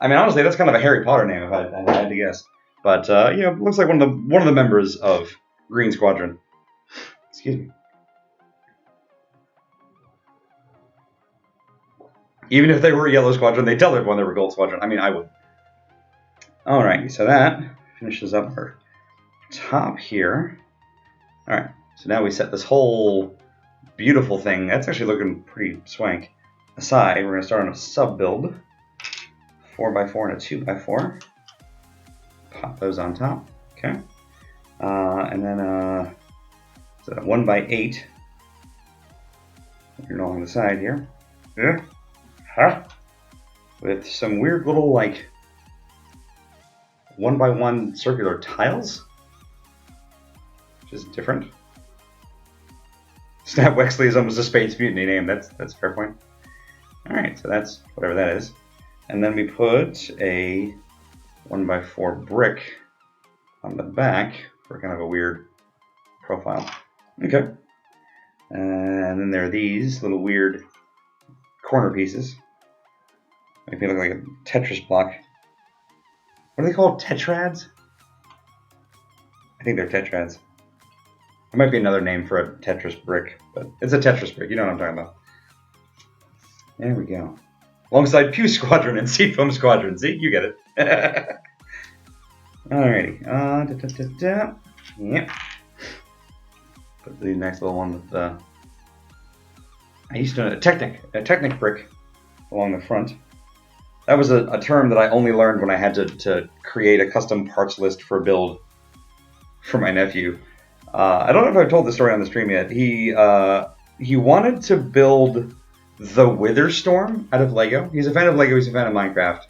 honestly, that's kind of a Harry Potter name if I had to guess. But you know, looks like one of the members of Green Squadron. Excuse me. Even if they were Yellow Squadron, they'd tell everyone they were Gold Squadron. I mean, I would. Alright, so that finishes up our top here. Alright, so now we set this whole beautiful thing. That's actually looking pretty swank. Aside, we're going to start on a sub-build. 4x4 and a 2x4. Pop those on top. Okay. And then so 1x8. Along the side here. Yeah. Huh? With some weird little, like, 1x1 circular tiles, which is different. Snap Wexley is almost a Space Mutiny name. That's a fair point. All right, so that's whatever that is, and then we put a 1x4 brick on the back for kind of a weird profile. Okay, and then there are these little weird corner pieces. Make me look like a Tetris block. What are they called? Tetrads? I think they're tetrads. There might be another name for a Tetris brick, but it's a Tetris brick. You know what I'm talking about. There we go. Alongside Pew Squadron and Seafoam Squadron. See? You get it. Alrighty. Yep. Put the nice little one with the... I used to know a Technic brick along the front. That was a term that I only learned when I had to create a custom parts list for a build for my nephew. I don't know if I've told the story on the stream yet. He wanted to build the Witherstorm out of Lego. He's a fan of Lego. He's a fan of Minecraft.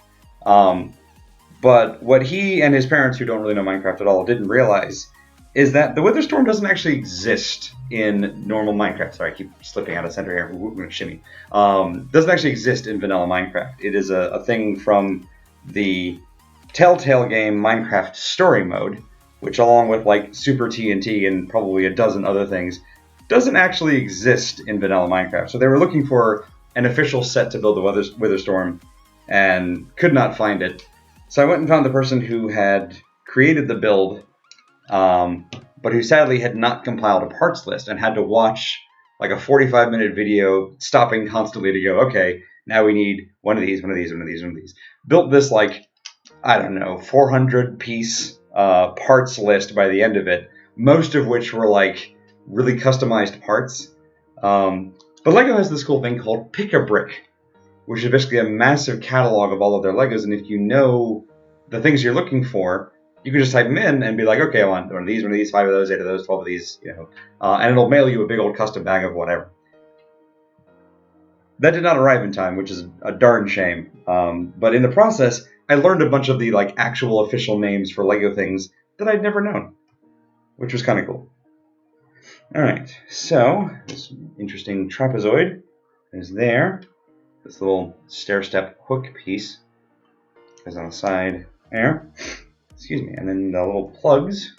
But what he and his parents, who don't really know Minecraft at all, didn't realize is that the Witherstorm doesn't actually exist in normal Minecraft. Sorry, I keep slipping out of center here. We're going to shimmy. Doesn't actually exist in vanilla Minecraft. It is a thing from the Telltale game Minecraft Story Mode, which along with like Super TNT and probably a dozen other things, doesn't actually exist in vanilla Minecraft. So they were looking for an official set to build the Witherstorm and could not find it. So I went and found the person who had created the build, but who sadly had not compiled a parts list and had to watch like a 45-minute video, stopping constantly to go, okay, now we need one of these, one of these, one of these, one of these. Built this like, I don't know, 400-piece parts list by the end of it, most of which were like really customized parts. But Lego has this cool thing called Pick-a-Brick, which is basically a massive catalog of all of their Legos, and if you know the things you're looking for, you can just type them in and be like, okay, I want one of these, 5 of those, 8 of those, 12 of these, you know, and it'll mail you a big old custom bag of whatever. That did not arrive in time, which is a darn shame. But in the process, I learned a bunch of the like actual official names for Lego things that I'd never known, which was kind of cool. All right, so this interesting trapezoid is there. This little stair-step hook piece is on the side there. Excuse me, and then the little plugs,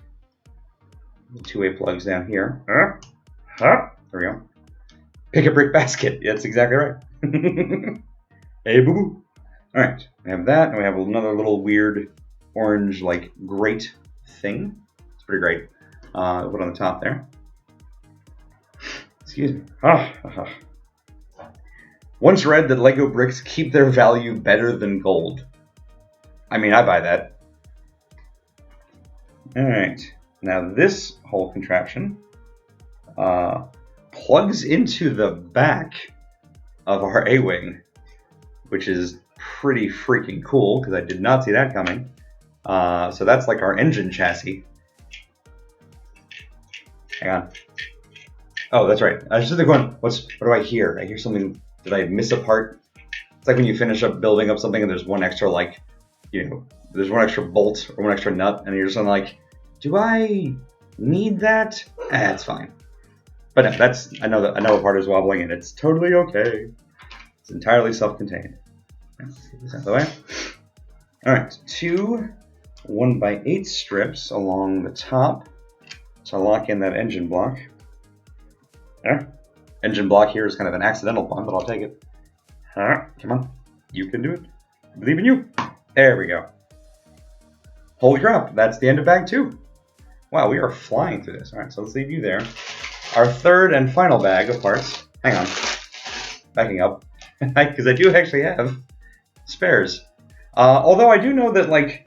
the two-way plugs down here. There we go. Pick-a-brick basket. That's exactly right. Hey, boo-boo. All right, we have that, and we have another little weird orange, like, grate thing. It's pretty great. Put on the top there. Excuse me. Once read that Lego bricks keep their value better than gold. I mean, I buy that. Alright, now this whole contraption plugs into the back of our A-Wing, which is pretty freaking cool, because I did not see that coming. So that's like our engine chassis. Hang on. Oh, that's right. I was just going, what do I hear? I hear something. Did I miss a part? It's like when you finish up building up something and there's one extra, like, there's one extra bolt or one extra nut, and you're just like, do I need that? It's fine. But no, I know a part is wobbling, and it's totally okay. It's entirely self-contained. Let's get this out of the way. All right, 2 1x8 strips along the top to lock in that engine block. There. Engine block here is kind of an accidental one, but I'll take it. All right, come on. You can do it. I believe in you. There we go. Holy crap, that's the end of bag 2. Wow, we are flying through this. All right, so let's leave you there. Our third and final bag of parts. Hang on. Backing up. Because I do actually have spares. Although I do know that, like,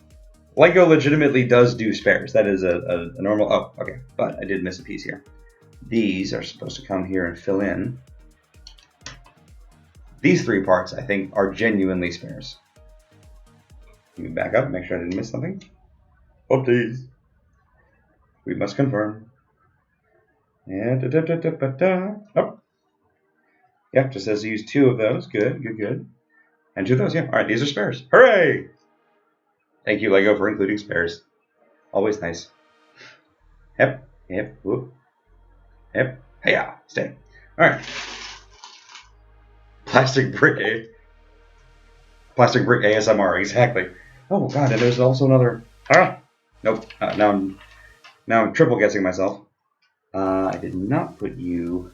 Lego legitimately does do spares. That is a normal... Oh, okay. But I did miss a piece here. These are supposed to come here and fill in. These 3 parts, I think, are genuinely spares. Let me back up, make sure I didn't miss something. Oh, please. We must confirm. Yeah, Oh. Yeah, just says use 2 of those. Good, good, good. And 2 of those, yeah. All right, these are spares. Hooray! Thank you, Lego, for including spares. Always nice. Yep, yep, whoop. Yep, hey-ya, stay. All right. Plastic brick ASMR, exactly. Oh god, and there's also another. Nope. Now I'm triple guessing myself. I did not put you.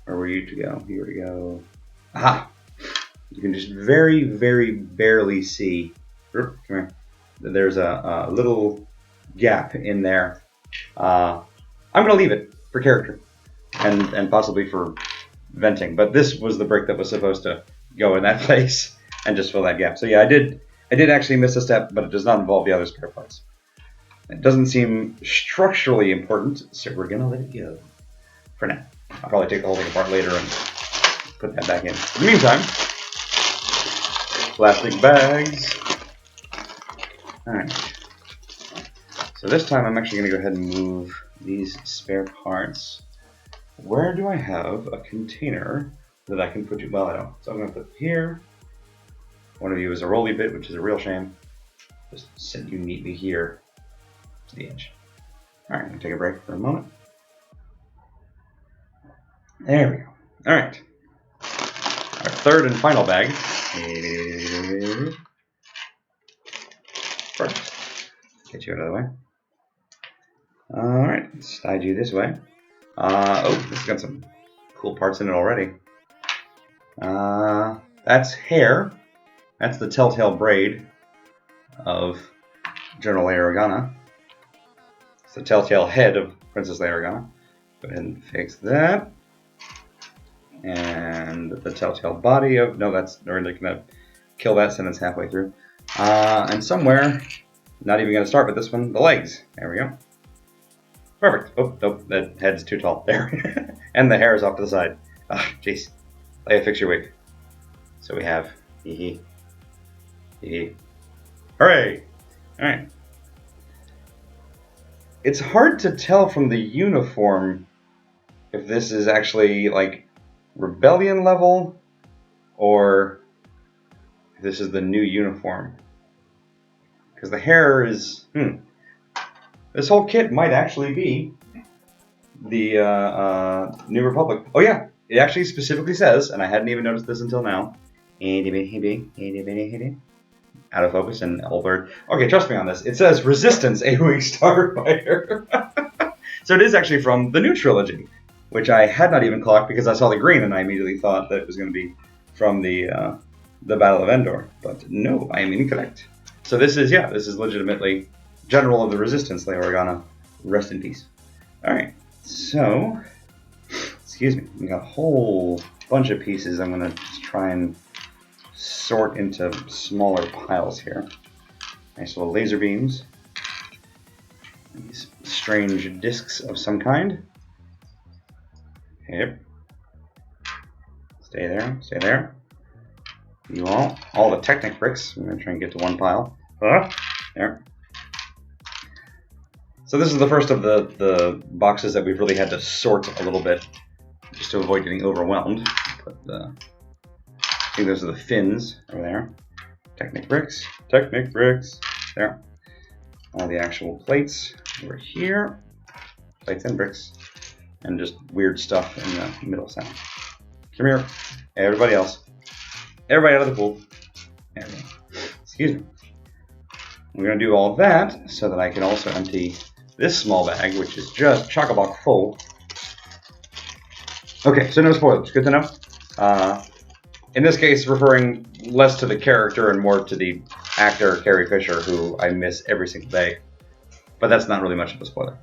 Where were you to go? Here we go. Aha! You can just very, very barely see. Come here. There's a little gap in there. I'm gonna leave it for character, and possibly for venting. But this was the brick that was supposed to go in that place and just fill that gap. So yeah, I did actually miss a step, but it does not involve the other spare parts. It doesn't seem structurally important, so we're gonna let it go for now. I'll probably take the whole thing apart later and put that back in. In the meantime, plastic bags. Alright. So this time I'm actually gonna go ahead and move these spare parts. Where do I have a container that I can put you? Well, I don't. So I'm going to put here. One of you is a rolly bit, which is a real shame. Just set you neatly here to the edge. All right, I'm going to take a break for a moment. There we go. All right. Our third and final bag. First, get you out of the way. All right, slide you this way. Oh, this has got some cool parts in it already. That's hair. That's the telltale braid of General Leia Organa. It's the telltale head of Princess Leia Organa. Go ahead and fix that. And the telltale body of... No, that's already going to kill that sentence halfway through. And somewhere, not even going to start with this one, the legs. There we go. Perfect. Oh, nope, that head's too tall. There. And the hair is off to the side. Ah, jeez. Leia, fix your wig. So we have... Hee hee. Hooray! Alright. It's hard to tell from the uniform if this is actually, like, rebellion level or if this is the new uniform. Because the hair is... This whole kit might actually be the New Republic. Oh yeah, it actually specifically says, and I hadn't even noticed this until now. Out of focus and Albert. Okay, trust me on this. It says Resistance A-Wing Starfighter. So it is actually from the new trilogy, which I had not even clocked because I saw the green and I immediately thought that it was going to be from the Battle of Endor. But no, I am incorrect. So this is legitimately General of the Resistance, Leia Organa. Rest in peace. Alright, so, excuse me, we got a whole bunch of pieces I'm going to try and sort into smaller piles here. Nice little laser beams. These strange discs of some kind. Yep. Stay there, stay there. You all the Technic bricks. I'm going to try and get to one pile. There There. So this is the first of the boxes that we've really had to sort a little bit, just to avoid getting overwhelmed. But I think those are the fins over there. Technic bricks, there. All the actual plates over here, plates and bricks, and just weird stuff in the middle center. Come here, everybody else. Everybody out of the pool. There we go. Excuse me. We're going to do all of that so that I can also empty this small bag, which is just chock-a-block full. Okay, so no spoilers. Good to know. In this case, referring less to the character and more to the actor, Carrie Fisher, who I miss every single day. But that's not really much of a spoiler.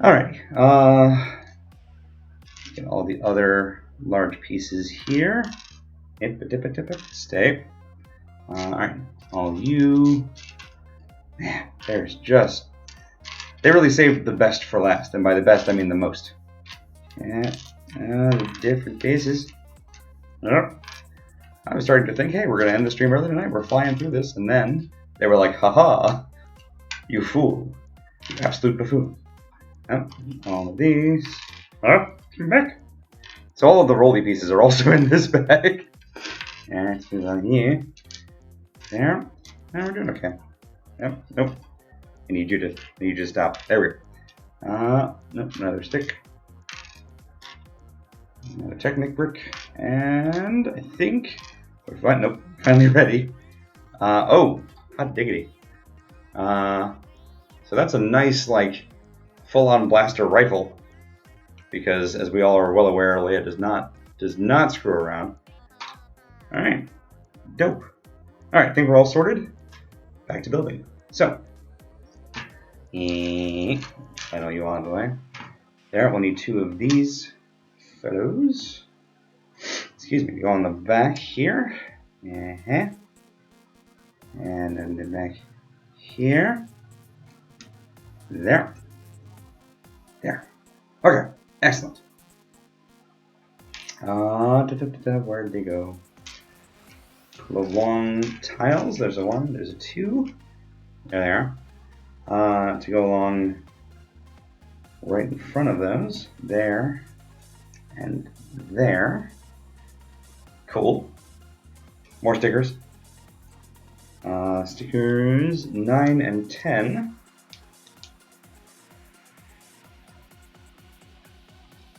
Alrighty. Get all the other large pieces here. Stay. Alright. All you. Man, there's just. They really saved the best for last. And by the best, I mean the most. Yeah. The different pieces. Oh. I was starting to think, hey, we're going to end the stream early tonight. We're flying through this. And then they were like, haha, you fool. You absolute buffoon. Oh, all of these. Oh, come back. So all of the rolly pieces are also in this bag. And let's move on here. There. Now we're doing okay. Yep. Nope. I need you to stop. There we go. Nope. Another stick. Another Technic brick. And I think we're fine. Nope. Finally ready. Oh, hot diggity. So that's a nice, like, full-on blaster rifle. Because, as we all are well aware, Leia does not screw around. Alright. Dope. Alright, I think we're all sorted. Back to building. So, I know you on the way. There, we'll need 2 of these fellows. Excuse me, go on the back here. And then the back here. There. There. Okay, excellent. Where did they go? The long tiles, there's a 1, there's a 2. There they are. To go along right in front of those. There. And there. Cool. More stickers. Stickers 9 and 10.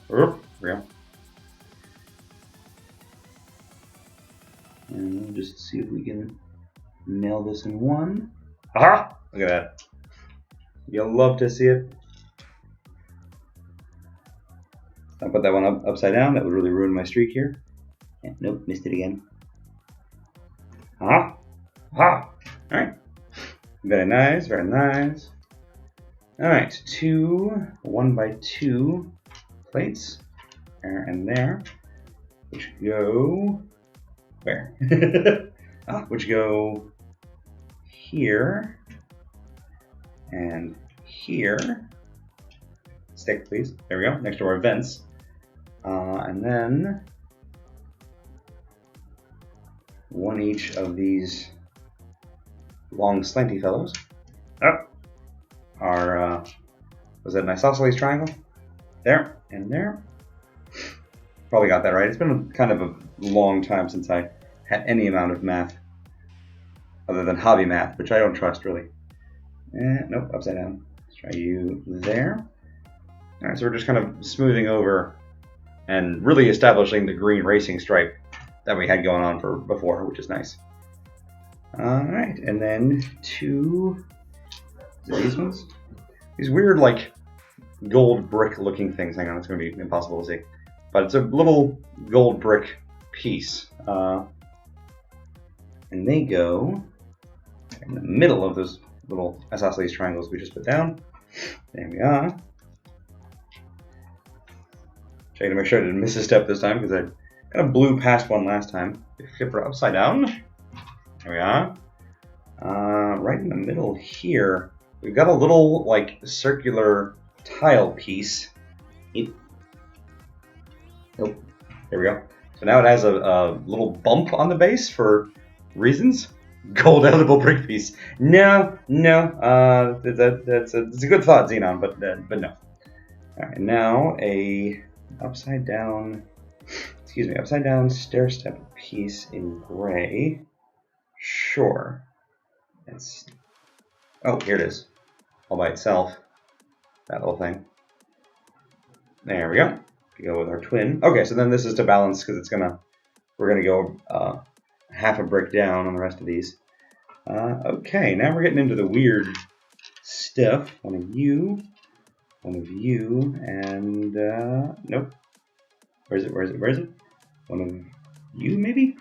There we go. And we'll just see if we can nail this in one. Aha! Look at that. You'll love to see it. I'll put that one upside down. That would really ruin my streak here. Yeah, nope, missed it again. Aha! Aha! Alright. Very nice, very nice. Alright, 2 1x2 plates. There and there. Which go. Where? Which go here. And here. Stick, please. There we go. Next to our vents. And then 1 each of these long slanty fellows. Oh, our was that an isosceles triangle? There and there. Probably got that right. It's been kind of a long time since I had any amount of math, other than hobby math, which I don't trust really. Nope, upside down. Let's try you there. All right, so we're just kind of smoothing over and really establishing the green racing stripe that we had going on for before, which is nice. All right, and then 2 these ones. These weird like gold brick looking things. Hang on, it's going to be impossible to see. But it's a little gold brick piece. And they go in the middle of those little isosceles triangles we just put down. There we are. Checking to make sure I didn't miss a step this time because I kind of blew past one last time. Flip her upside down. There we are. Right in the middle here, we've got a little like circular tile piece. Nope. There we go. So now it has a little bump on the base for reasons. Gold edible brick piece. No. That's a good thought, Xenon, but no. All right, now a upside down stair step piece in gray. Sure. Oh, here it is, all by itself. That little thing. There we go. Go with our twin. Okay, so then this is to balance because we're gonna go half a brick down on the rest of these. Okay, now we're getting into the weird stuff. One of you, and nope. Where is it? One of you, maybe?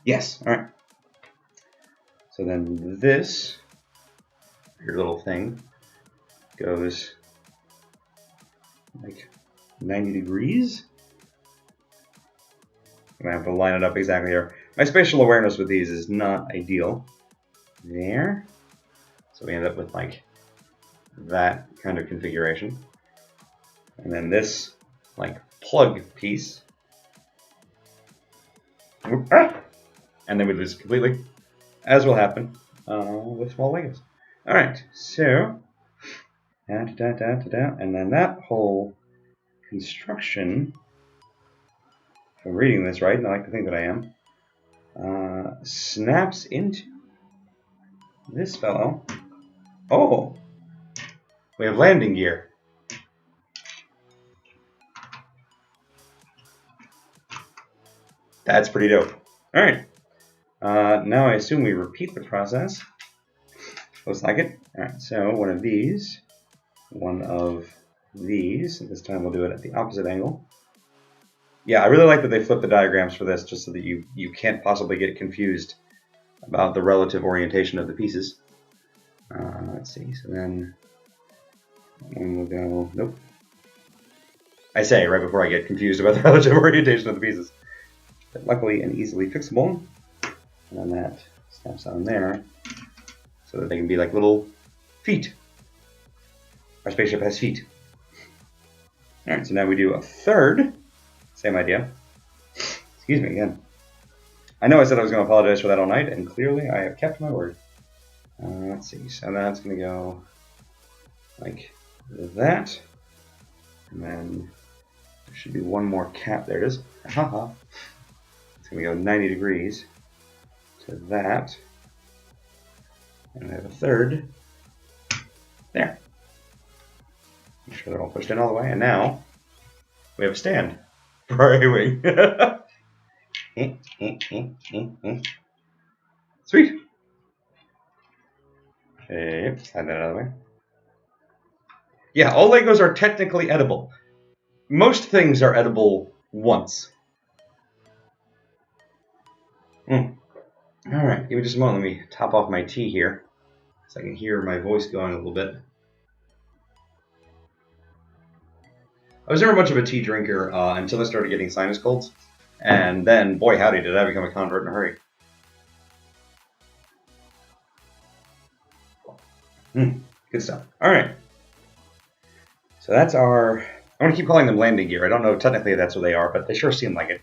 Yes. All right. So then this your little thing goes like 90 degrees. I'm gonna have to line it up exactly here. My spatial awareness with these is not ideal. There. So we end up with like that kind of configuration. And then this like plug piece. And then we lose completely, as will happen with small Legos. Alright, so and then that whole construction, if I'm reading this right, and I like to think that I am, snaps into this fellow. Oh, we have landing gear. That's pretty dope. All right. Now I assume we repeat the process. Looks like it. All right. So one of these. This time we'll do it at the opposite angle. Yeah, I really like that they flip the diagrams for this, just so that you can't possibly get confused about the relative orientation of the pieces. Let's see. So then one will go. Nope. I say right before I get confused about the relative orientation of the pieces. But luckily and easily fixable. And then that snaps on there, so that they can be like little feet. Our spaceship has feet. All right. So now we do a third. Same idea. Excuse me again. I know I said I was going to apologize for that all night, and clearly I have kept my word. Let's see. So that's going to go like that. And then there should be one more cap. There it is. Haha. It's going to go 90 degrees to that. And I have a third. There. Make sure they're all pushed in all the way. And now we have a stand for our A-wing. Sweet. Okay, slide that out of the way. Yeah, all Legos are technically edible. Most things are edible once. Alright, give me just a moment. Let me top off my tea here, so I can hear my voice going a little bit. I was never much of a tea drinker until I started getting sinus colds. And then, boy howdy, did I become a convert in a hurry. Good stuff. Alright. So that's our... I want to keep calling them landing gear. I don't know technically that's what they are, but they sure seem like it.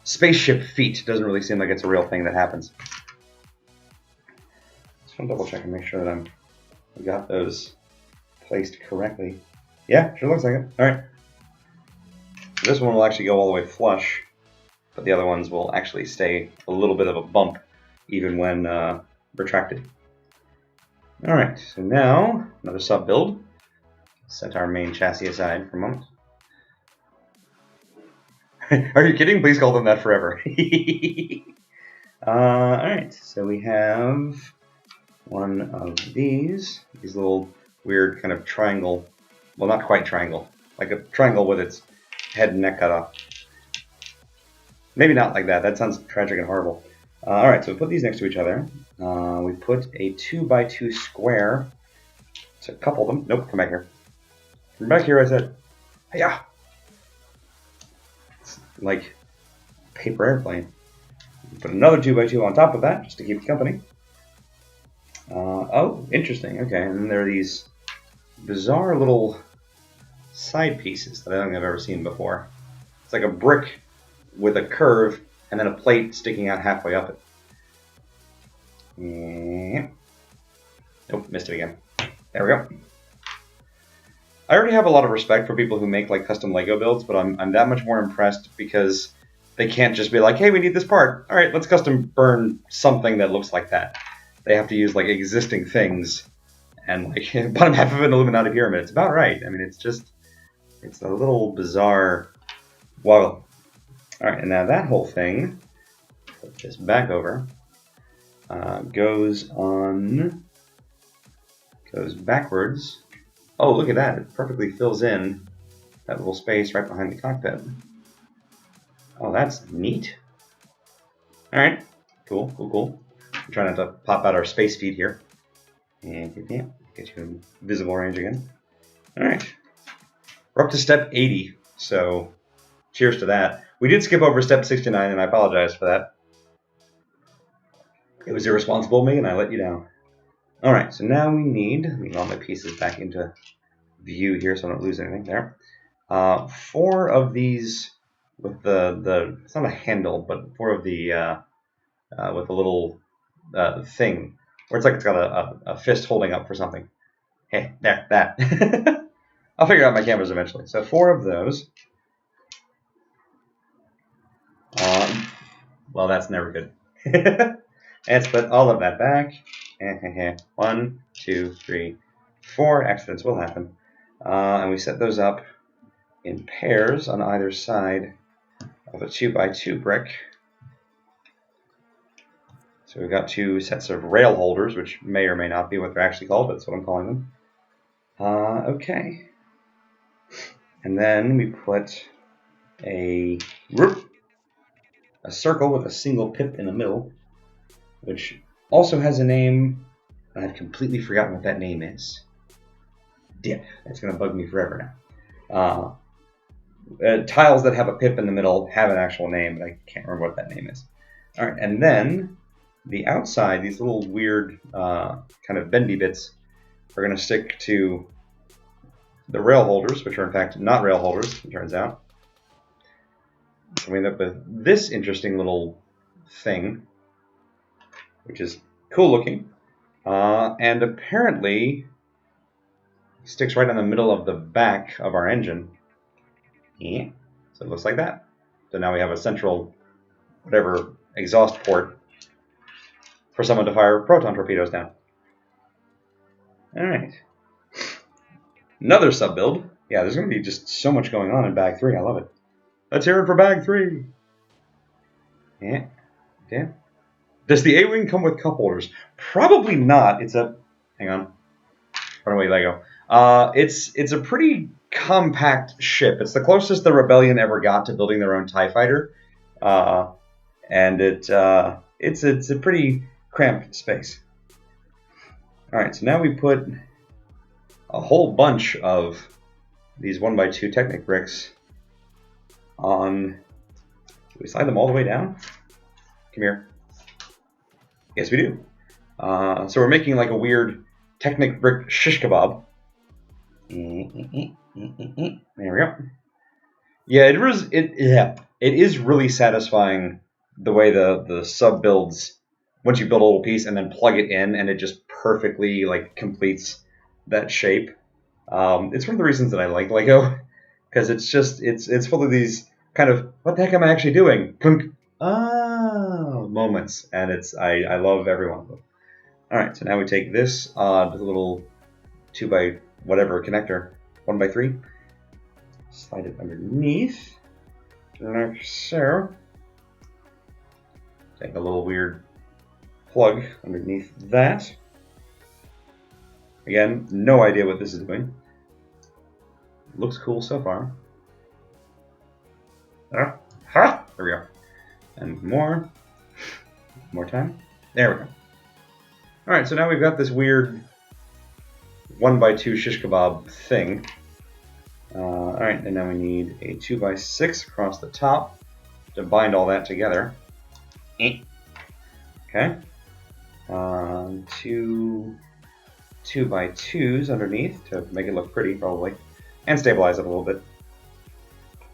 Spaceship feet doesn't really seem like it's a real thing that happens. Just want to double check and make sure that I got those placed correctly. Yeah, sure looks like it. Alright. This one will actually go all the way flush, but the other ones will actually stay a little bit of a bump even when retracted. Alright, so now another sub build. Set our main chassis aside for a moment. Are you kidding? Please call them that forever. Alright, so we have one of these little weird kind of triangle, well, not quite triangle, like a triangle with its head and neck cut off. Maybe not like that. That sounds tragic and horrible. Alright, so we put these next to each other. We put a 2x2 square to couple them. Nope, come back here. Come back here, I said. Hiya! It's like a paper airplane. Put another 2x2 on top of that, just to keep you company. Oh, interesting. Okay, and then there are these bizarre little side pieces that I don't think I've ever seen before. It's like a brick with a curve and then a plate sticking out halfway up it. Nope, missed it again. There we go. I already have a lot of respect for people who make like custom Lego builds, but I'm that much more impressed because they can't just be like, hey, we need this part. All right, let's custom burn something that looks like that. They have to use like existing things, and like bottom half of an Illuminati pyramid. It's about right. I mean, it's a little bizarre wobble. All right, and now that whole thing, flip this back over, goes backwards. Oh, look at that. It perfectly fills in that little space right behind the cockpit. Oh, that's neat. All right. Cool, cool, cool. I'm trying not to pop out our space feed here. And get you in visible range again. All right. We're up to step 80, so cheers to that. We did skip over step 69, and I apologize for that. It was irresponsible of me, and I let you down. All right, so now we need, let me get all my pieces back into view here so I don't lose anything there. 4 of these with the it's not a handle, but 4 of the with a little thing where it's like it's got a fist holding up for something. Hey, there, that. I'll figure out my cameras eventually. So 4 of those. Well, that's never good. Let's put all of that back. 1, 2, 3, 4 accidents will happen. And we set those up in pairs on either side of a 2x2 brick. So we've got 2 sets of rail holders, which may or may not be what they're actually called, but that's what I'm calling them. Okay. And then we put a circle with a single pip in the middle, which also has a name. I've completely forgotten what that name is. Dip. That's going to bug me forever now. Tiles that have a pip in the middle have an actual name, but I can't remember what that name is. All right, and then the outside, these little weird kind of bendy bits, are going to stick to the rail holders, which are in fact not rail holders, it turns out. So we end up with this interesting little thing, which is cool looking, and apparently sticks right in the middle of the back of our engine. Yeah. So it looks like that. So now we have a central, whatever, exhaust port for someone to fire proton torpedoes down. All right. Another sub-build. Yeah, there's going to be just so much going on in Bag 3. I love it. Let's hear it for Bag 3. Yeah. Yeah. Does the A-Wing come with cup holders? Probably not. It's a... Hang on. Run away, Lego. It's a pretty compact ship. It's the closest the Rebellion ever got to building their own TIE fighter. And it's a pretty cramped space. All right, so now we put a whole bunch of these 1x2 Technic bricks on. Do we slide them all the way down? Come here. Yes, we do. So we're making like a weird Technic brick shish kebab. There we go. Yeah, it is really satisfying the way the sub builds once you build a little piece and then plug it in and it just perfectly like completes that shape. It's one of the reasons that I like Lego, because it's full of these kind of what the heck am I actually doing? Moments, and I love every one of them. All right, so now we take this little 2x whatever connector, 1x3, slide it underneath, like so. Take a little weird plug underneath that. Again, no idea what this is doing. Looks cool so far. There we go. And more time. There we go. All right, so now we've got this weird 1x2 shish kebab thing. All right, and now we need a 2x6 across the top to bind all that together. Okay. 2 2x2s underneath to make it look pretty, probably, and stabilize it a little bit.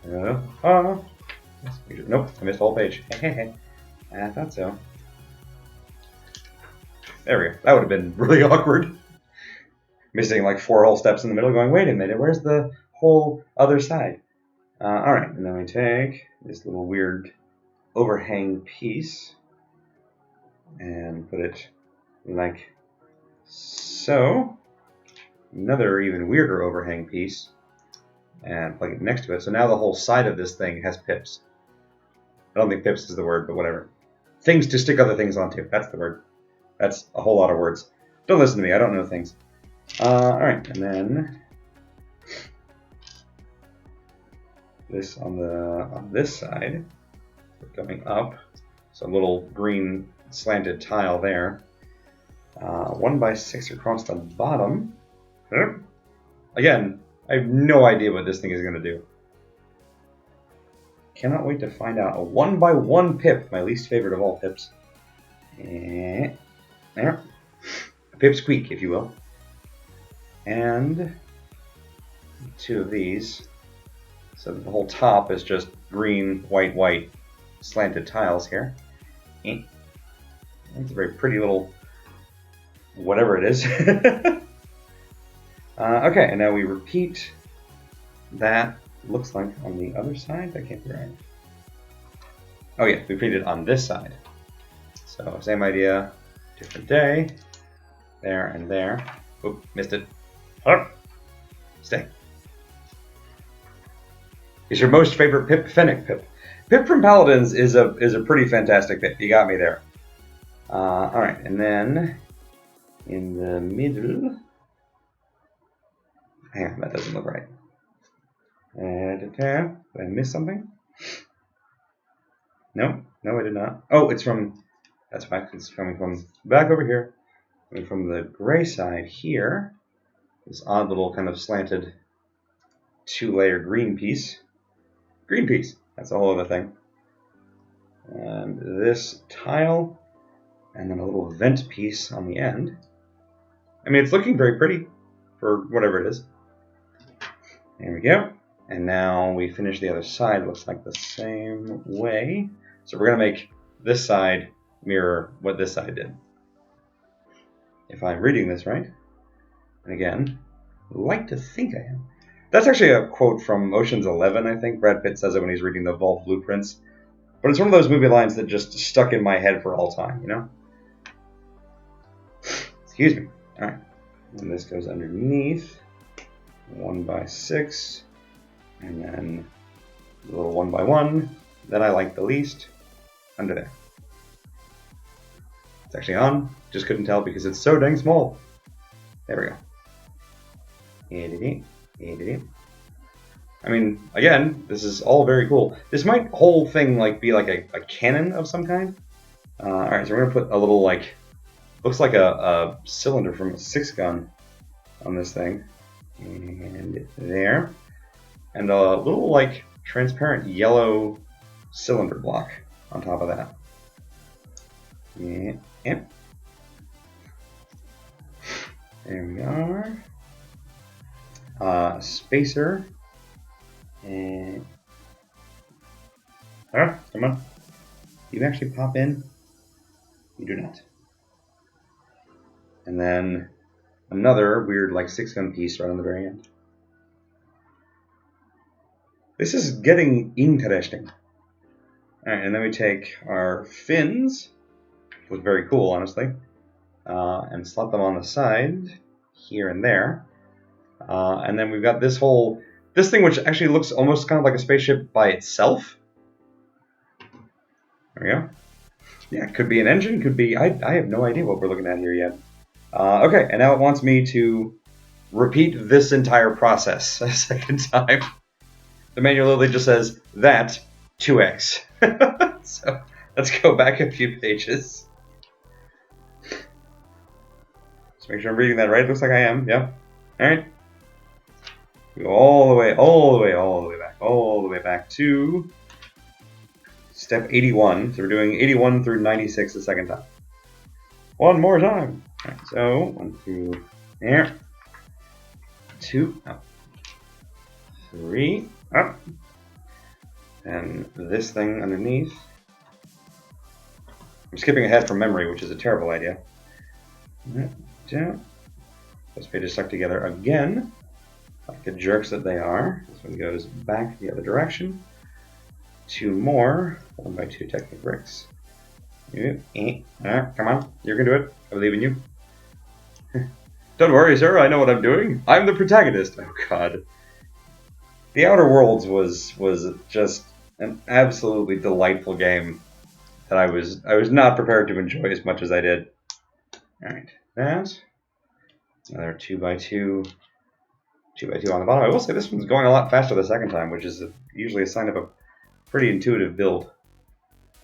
Nope, I missed the whole page. I thought so. There we go. That would have been really awkward. Missing like 4 whole steps in the middle, going, wait a minute, where's the whole other side? Alright, and then we take this little weird overhang piece and put it like so. Another even weirder overhang piece and plug it next to it. So now the whole side of this thing has pips. I don't think pips is the word, but whatever. Things to stick other things onto. That's the word. That's a whole lot of words. Don't listen to me. I don't know things. Alright, and then this on this side, going up. So a little green slanted tile there. 1x6 across the bottom. Again, I have no idea what this thing is going to do. Cannot wait to find out. A 1x1 pip, my least favorite of all pips. There. A pip squeak, if you will. And 2 of these. So the whole top is just green, white, white slanted tiles here. It's a very pretty little whatever it is. Okay, and now we repeat that. Looks like on the other side. That can't be right. Oh yeah, we repeat it on this side. So same idea, different day. There and there. Oop, missed it. Stay. Is your most favorite pip Fennec pip? Pip from Paladins is a pretty fantastic pip. You got me there. Alright, and then in the middle. Hang on, that doesn't look right. Did I miss something? No, I did not. Oh, it's from, that's why it's coming from back over here. Coming from the gray side here. This odd little kind of slanted 2-layer green piece. Green piece, that's a whole other thing. And this tile, and then a little vent piece on the end. I mean, it's looking very pretty for whatever it is. There we go. And now we finish the other side. Looks like the same way. So we're going to make this side mirror what this side did. If I'm reading this right. And again, I'd like to think I am. That's actually a quote from Ocean's 11, I think. Brad Pitt says it when he's reading the Vault Blueprints. But it's one of those movie lines that just stuck in my head for all time, you know? Excuse me. Alright. And this goes underneath. 1x6. And then a little 1x1. That I like the least. Under there. It's actually on. Just couldn't tell because it's so dang small. There we go. I mean, again, this is all very cool. This might whole thing like be like a cannon of some kind. Alright, so we're gonna put a little like, looks like a cylinder from a 6-gun on this thing. And there. And a little like transparent yellow cylinder block on top of that. Yeah. There we are. Spacer. And come on. Do you actually pop in? You do not. And then another weird like 6-gun piece right on the very end. This is getting interesting. Alright, and then we take our fins, which was very cool, honestly, and slot them on the side, here and there. And then we've got this thing which actually looks almost kind of like a spaceship by itself. There we go. Yeah, it could be an engine, could be, I have no idea what we're looking at here yet. Okay, and now it wants me to repeat this entire process a second time. The manual literally just says, that 2x. So let's go back a few pages. Just make sure I'm reading that right. Looks like I am. Yep. Alright. Go all the way back to step 81. So we're doing 81 through 96 the second time. One more time. Alright, so 1 through there. 2 up. 3 up. And this thing underneath. I'm skipping ahead from memory, which is a terrible idea. Down. Those pages stuck together again, like the jerks that they are. This one goes back the other direction. 2 more 1x2 Technic bricks. Come on, you can do it. I believe in you. Don't worry, sir. I know what I'm doing. I'm the protagonist. Oh God. The Outer Worlds was just an absolutely delightful game that I was not prepared to enjoy as much as I did. All right, that. Another 2x2 on the bottom. I will say this one's going a lot faster the second time, which is usually a sign of a pretty intuitive build.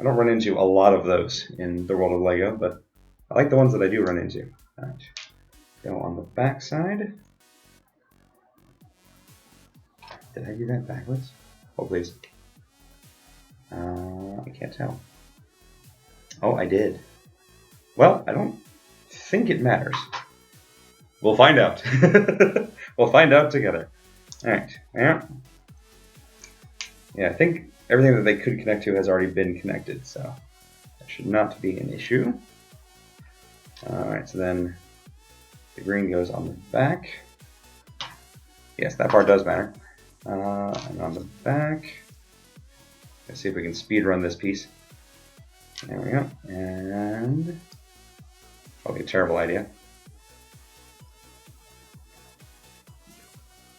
I don't run into a lot of those in the world of LEGO, but I like the ones that I do run into. All right, go on the back side. Did I do that backwards? Oh, please. I can't tell. Oh, I did. Well, I don't think it matters. We'll find out. We'll find out together. All right. Yeah. Yeah, I think everything that they could connect to has already been connected, so that should not be an issue. All right, so then the green goes on the back. Yes, that part does matter. And on the back, let's see if we can speed run this piece. There we go. And probably a terrible idea.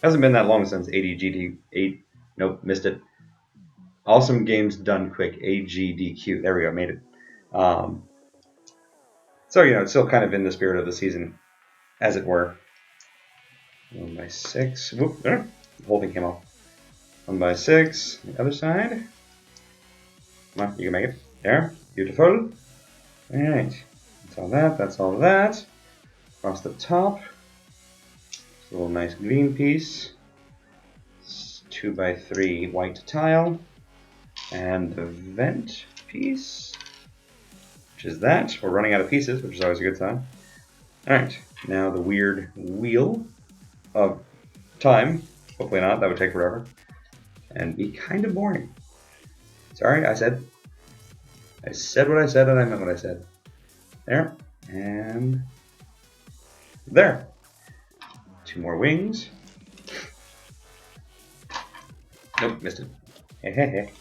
Hasn't been that long since ADGD8. Nope, missed it. Awesome Games Done Quick, AGDQ. There we go, made it. So, you know, it's still kind of in the spirit of the season, as it were. 1x6. Whoop, the whole thing came off. 1x6. The other side. Come on, you can make it. There. Beautiful. Alright. That's all that. That's all that. Across the top. A little nice green piece. 2x3 white tile. And the vent piece. Which is that. We're running out of pieces, which is always a good sign. Alright. Now the weird wheel of time. Hopefully not. That would take forever. And be kind of boring. Sorry, I said what I said and I meant what I said. There. And there. 2 more wings. Nope, missed it. Hey, hey, hey.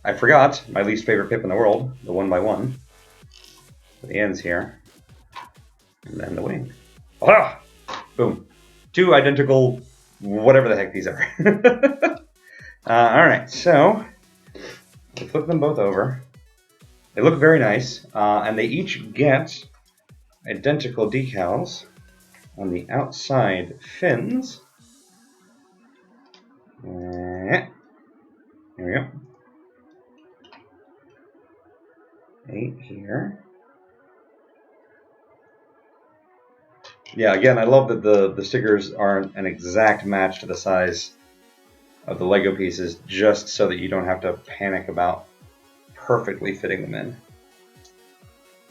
I forgot my least favorite pip in the world, the 1x1. So the ends here. And then the wing. Ah! Boom. 2 identical, whatever the heck these are. Alright, so we flip them both over. They look very nice, and they each get identical decals on the outside fins. There we go. 8 here. Yeah, again, I love that the stickers aren't an exact match to the size of the Lego pieces, just so that you don't have to panic about perfectly fitting them in.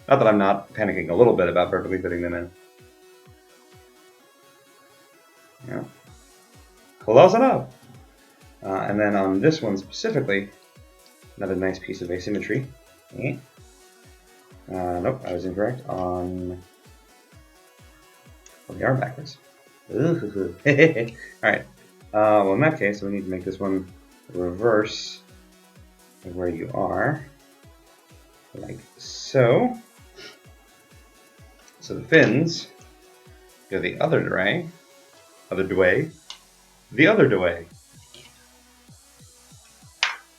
Not that I'm not panicking a little bit about perfectly fitting them in. Yeah. Close enough! And then on this one specifically, another nice piece of asymmetry. Nope, I was incorrect on... Well, they are backwards. Alright. Well, in that case, we need to make this one reverse of where you are. Like so. So the fins go the other way. The other way.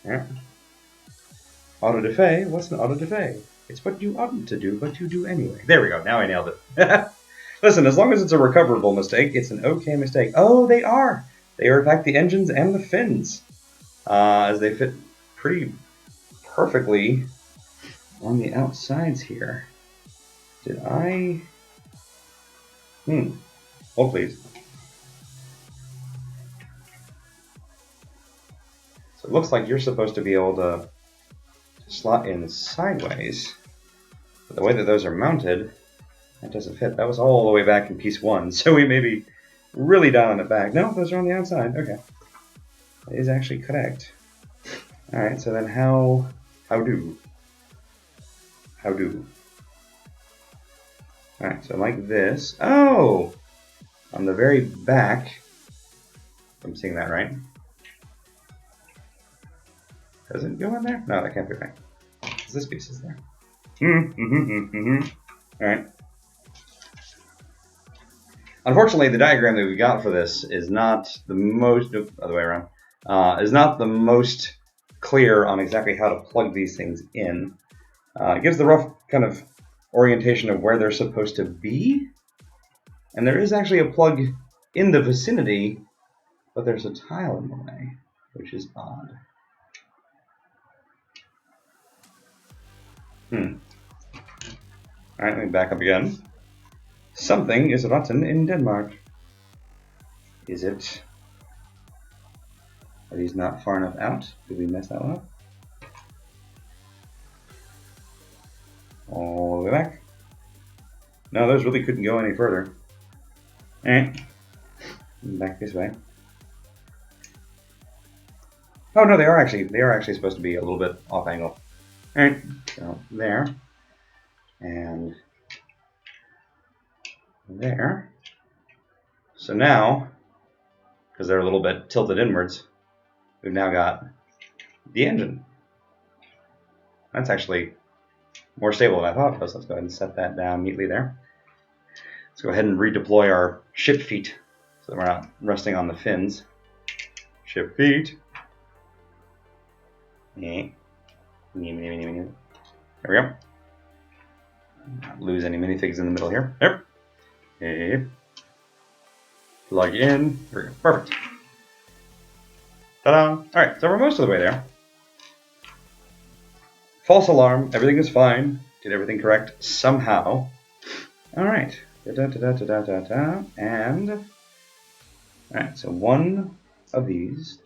Yeah. Auto-defay? What's an auto-defay? It's what you oughtn't to do, but you do anyway. There we go. Now I nailed it. Listen, as long as it's a recoverable mistake, it's an okay mistake. Oh, they are! They are, in fact, the engines and the fins. As they fit pretty perfectly on the outsides here. Did I... Hold, please. So it looks like you're supposed to be able to slot in sideways. But the way that those are mounted, that doesn't fit. That was all the way back in piece 1, so we may be really dialing it back. No, those are on the outside. Okay. That is actually correct. Alright, so then how do? Alright, so like this. Oh! On the very back, if I'm seeing that right. Does it go in there? No, that can't be right. This piece is there. Alright. Unfortunately, the diagram that we got for this is not the most, other way around, is not the most clear on exactly how to plug these things in. It gives the rough kind of orientation of where they're supposed to be. And there is actually a plug in the vicinity, but there's a tile in the way, which is odd. Alright, let me back up again. Something is rotten in Denmark. Is it? Are these not far enough out? Did we mess that one up? All the way back. No, those really couldn't go any further. Alright. Back this way. Oh no, they are actually supposed to be a little bit off angle. Alright, so there. And there. So now, because they're a little bit tilted inwards, we've now got the engine. That's actually more stable than I thought it was. Let's go ahead and set that down neatly there. Let's go ahead and redeploy our ship feet so that we're not resting on the fins. Ship feet. There we go. Not lose any minifigs in the middle here. Yep. Okay. Plug in. There we go. Perfect. Ta-da! Alright, so we're most of the way there. False alarm. Everything is fine. Did everything correct somehow. Alright. And... Alright, so one of these,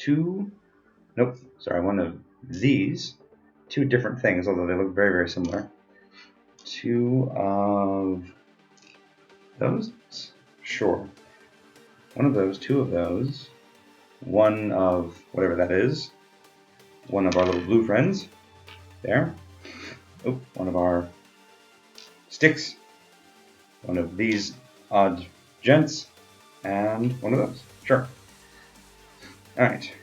one of these, two different things, although they look very, very similar. Two of those? Sure. One of those, two of those, one of whatever that is, one of our little blue friends, there. Oh, one of our sticks, one of these odd gents, and one of those. Sure. Alright,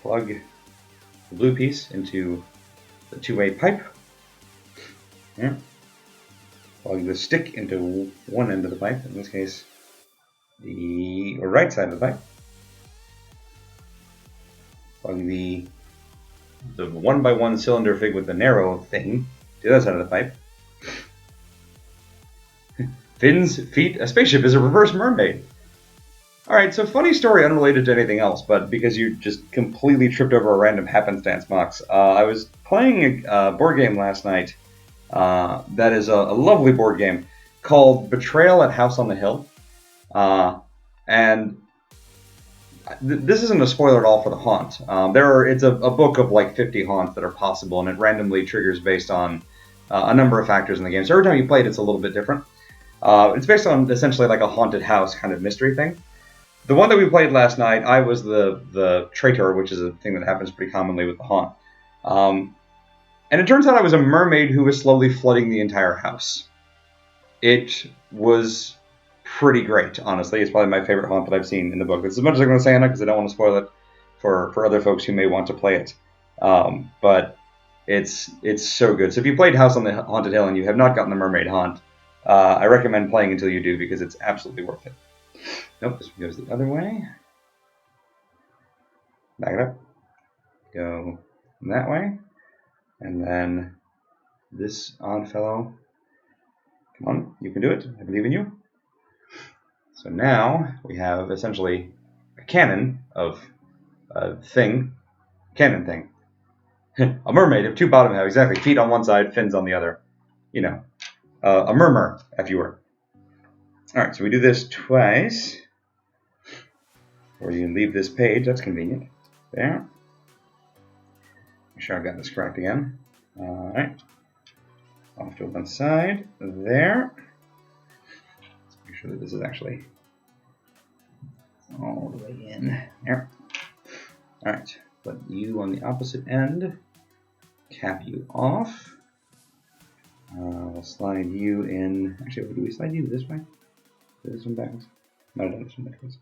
plug the blue piece into the two-way pipe. Here. Plug the stick into one end of the pipe, in this case, the right side of the pipe. Plug the 1x1 cylinder fig with the narrow thing to the other side of the pipe. Fins, feet, a spaceship is a reverse mermaid. Alright, so funny story unrelated to anything else, but because you just completely tripped over a random happenstance box. I was playing a board game last night that is a lovely board game called Betrayal at House on the Hill. And this isn't a spoiler at all for the haunt. It's a book of like 50 haunts that are possible, and it randomly triggers based on a number of factors in the game. So every time you play it, it's a little bit different. It's based on essentially like a haunted house kind of mystery thing. The one that we played last night, I was the traitor, which is a thing that happens pretty commonly with the haunt. And it turns out I was a mermaid who was slowly flooding the entire house. It was pretty great, honestly. It's probably my favorite haunt that I've seen in the book. It's as much as I'm going to say on it because I don't want to spoil it for other folks who may want to play it. But it's so good. So if you played House on the Haunted Hill and you have not gotten the mermaid haunt, I recommend playing until you do because it's absolutely worth it. Nope, this goes the other way. Back it up. Go that way. And then this odd fellow. Come on, you can do it. I believe in you. So now we have essentially a cannon of a thing. Cannon thing. A mermaid of two bottom halves, exactly. Feet on one side, fins on the other. You know, a murmur, if you were. Alright, so we do this twice. Or you can leave this page, that's convenient. There. Make sure I've got this correct again. Alright. Off to one side. There. Let's make sure that this is actually all the way in. There. Alright. Put you on the opposite end. Cap you off. We'll slide you in. Actually, do we slide you this way? This one backwards? Might have done this one backwards.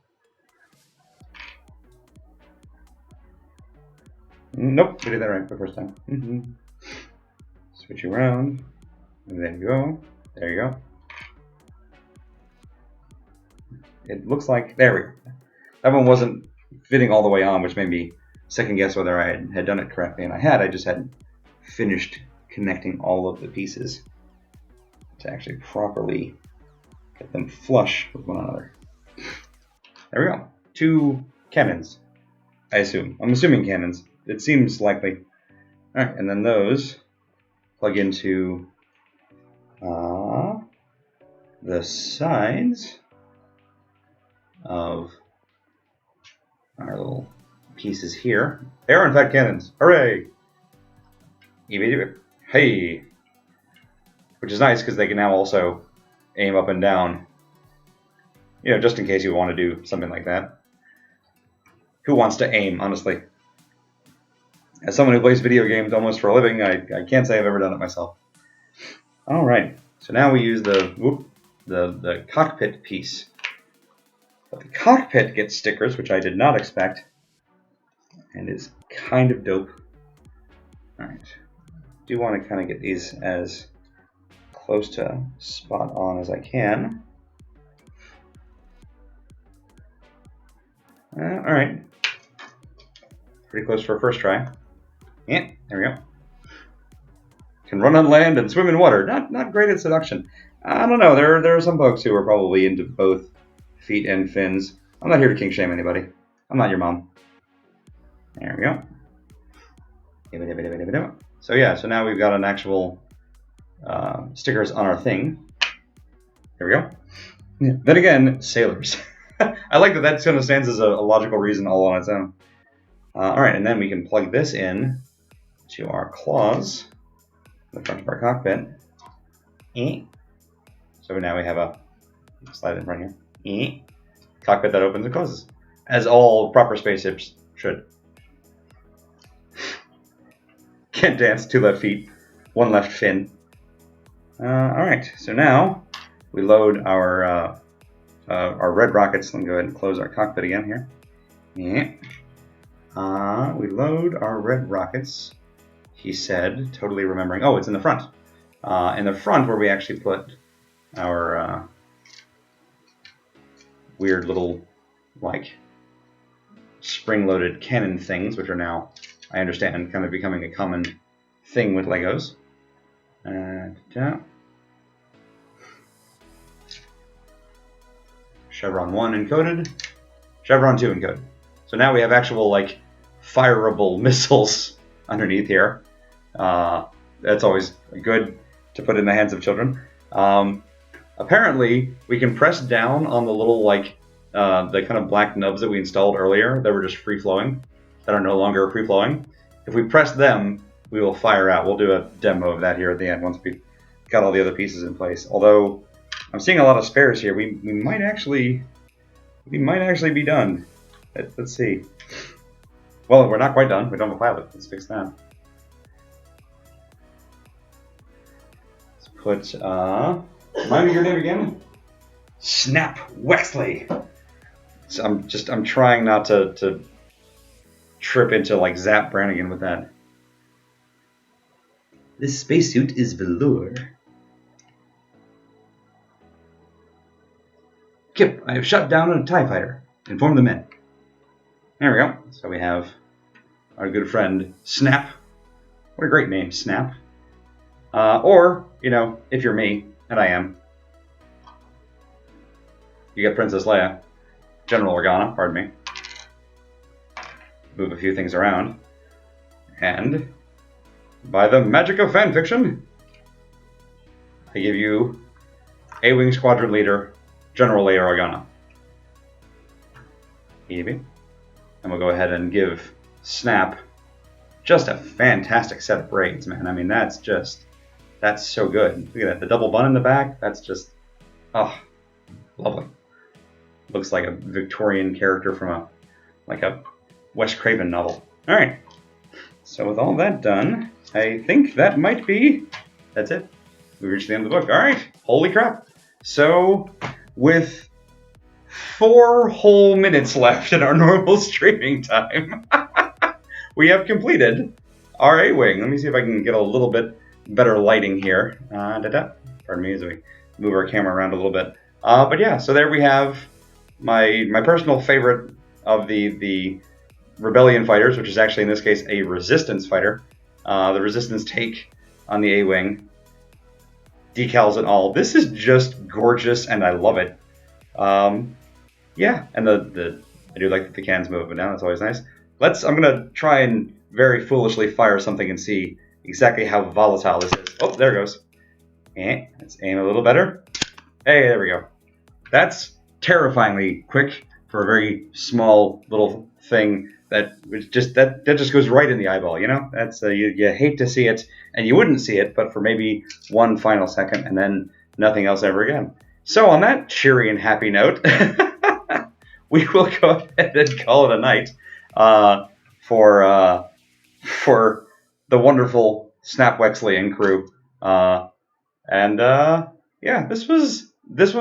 Nope, we did that right the first time. Switch you around. And there you go. There you go. It looks like, there we go. That one wasn't fitting all the way on, which made me second guess whether I had done it correctly, and I just hadn't finished connecting all of the pieces to actually properly get them flush with one another. There we go. 2 cannons, I assume. I'm assuming cannons. It seems likely. Alright, and then those plug into the sides of our little pieces here. They are in fact cannons. Hooray! Hey! Which is nice because they can now also aim up and down. You know, just in case you want to do something like that. Who wants to aim, honestly? As someone who plays video games almost for a living, I can't say I've ever done it myself. Alright, so now we use the cockpit piece. But the cockpit gets stickers, which I did not expect, and is kind of dope. Alright, do want to kind of get these as close to spot on as I can. Alright, pretty close for a first try. Yeah, there we go. Can run on land and swim in water. Not great at seduction. I don't know, there are some folks who are probably into both feet and fins. I'm not here to kink shame anybody. I'm not your mom. There we go. So yeah, so now we've got an actual stickers on our thing. There we go. Yeah. Then again, sailors. I like that kind of stands as a logical reason all on its own. Alright, and then we can plug this in to our claws, the front of our cockpit. So now we have a slide in front here. Cockpit that opens and closes, as all proper spaceships should. Can't dance, 2 left feet, 1 left fin. Alright, so now we load our red rockets. Let me go ahead and close our cockpit again here. We load our red rockets, he said, totally remembering. Oh, it's in the front. In the front where we actually put our weird little, like, spring-loaded cannon things, which are now, I understand, kind of becoming a common thing with Legos. Chevron 1 encoded, Chevron 2 encoded. So now we have actual, like, fireable missiles underneath here. That's always good to put in the hands of children. Apparently, we can press down on the little, like, the kind of black nubs that we installed earlier that were just free-flowing, that are no longer free-flowing. If we press them, we will fire out. We'll do a demo of that here at the end once we've got all the other pieces in place. Although, I'm seeing a lot of spares here. We might actually be done. Let's see. Well, we're not quite done. We don't have a pilot. Let's fix that. Let's put, remind me your name again? Snap Wexley. So I'm trying not to trip into like Zap Brannigan with that. This spacesuit is velour. Kip, I have shot down a TIE fighter. Inform the men. There we go. So we have our good friend Snap. What a great name, Snap. Or, you know, if you're me, and I am, you get Princess Leia, General Organa, pardon me. Move a few things around. And, by the magic of fanfiction, I give you A-Wing Squadron Leader, General Leia Organa. Easy. And we'll go ahead and give Snap just a fantastic set of braids, man. I mean, that's so good. Look at that, the double bun in the back, that's just, oh, lovely. Looks like a Victorian character from a Wes Craven novel. All right, so with all that done, I think that might be, that's it. we reached the end of the book. All right, holy crap. So, with 4 whole minutes left in our normal streaming time, we have completed our A-Wing. Let me see if I can get a little bit better lighting here. Pardon me as we move our camera around a little bit. But yeah, so there we have my personal favorite of the Rebellion fighters, which is actually in this case a Resistance fighter. The Resistance take on the A-Wing. Decals and all. This is just gorgeous, and I love it. Yeah, and I do like that the cans move up and down. That's always nice. I'm gonna try and very foolishly fire something and see exactly how volatile this is. Oh, there it goes. Let's aim a little better. Hey, there we go. That's terrifyingly quick for a very small little thing that just goes right in the eyeball. You know, that's you hate to see it, and you wouldn't see it, but for maybe one final second, and then nothing else ever again. So on that cheery and happy note, we will go ahead and call it a night for the wonderful Snap Wexley and crew. Yeah, this was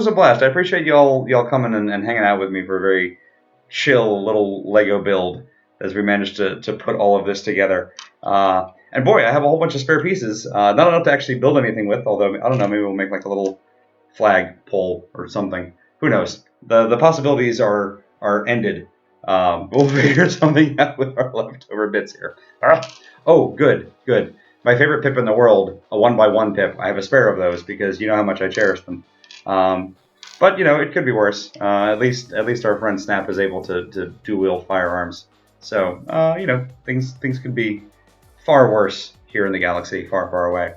a blast. I appreciate y'all coming and hanging out with me for a very chill little Lego build as we managed to put all of this together. And boy, I have a whole bunch of spare pieces. Not enough to actually build anything with, although, I don't know, maybe we'll make like a little flag pole or something. Who knows? The possibilities are ended. We'll figure something out with our leftover bits here. Oh, good. My favorite pip in the world, a 1x1 pip. I have a spare of those because you know how much I cherish them. But you know, it could be worse. At least our friend Snap is able to dual-wield firearms. So you know, things could be far worse here in the galaxy, far away.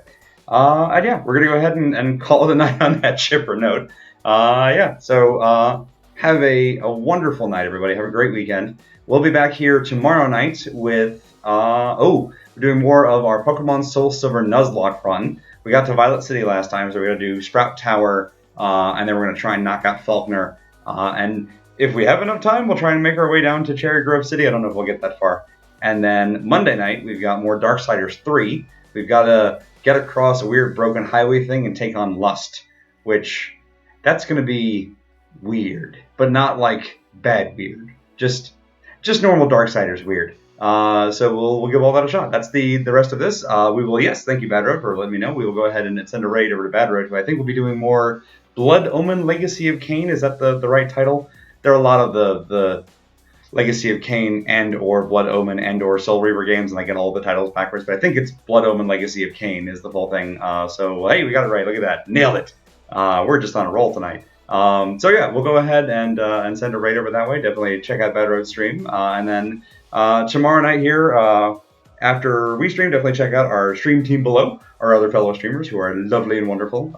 And yeah, we're gonna go ahead and call it a night on that chipper note. Yeah. So have a wonderful night, everybody. Have a great weekend. We'll be back here tomorrow night with we're doing more of our Pokemon Soul Silver Nuzlocke run. We got to Violet City last time, so we're going to do Sprout Tower, and then we're going to try and knock out Faulkner. And if we have enough time, we'll try and make our way down to Cherry Grove City. I don't know if we'll get that far. And then Monday night, we've got more Darksiders 3. We've got to get across a weird broken highway thing and take on Lust, which that's going to be weird, but not like bad weird. Just normal Darksiders weird. So we'll give all that a shot. That's the rest of this. We will, yes, thank you, Bad Road, for letting me know. We will go ahead and send a raid over to Bad Road, who I think will be doing more Blood Omen Legacy of Kain. Is that the right title? There are a lot of the Legacy of Kain and or Blood Omen and or Soul Reaver games, and I get all the titles backwards, but I think it's Blood Omen Legacy of Kain is the full thing. So hey, we got it right. Look at that. Nailed it. We're just on a roll tonight. So yeah, we'll go ahead and send a raid over that way. Definitely check out Bad Road stream. And then tomorrow night here, after we stream, definitely check out our stream team below, our other fellow streamers who are lovely and wonderful,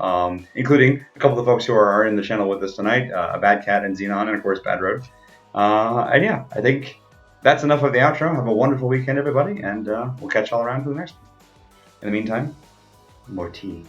including a couple of folks who are in the channel with us tonight, Bad Cat and Xenon, and of course Bad Road. And yeah, I think that's enough of the outro. Have a wonderful weekend, everybody, and we'll catch y'all around for the next one. In the meantime, more tea.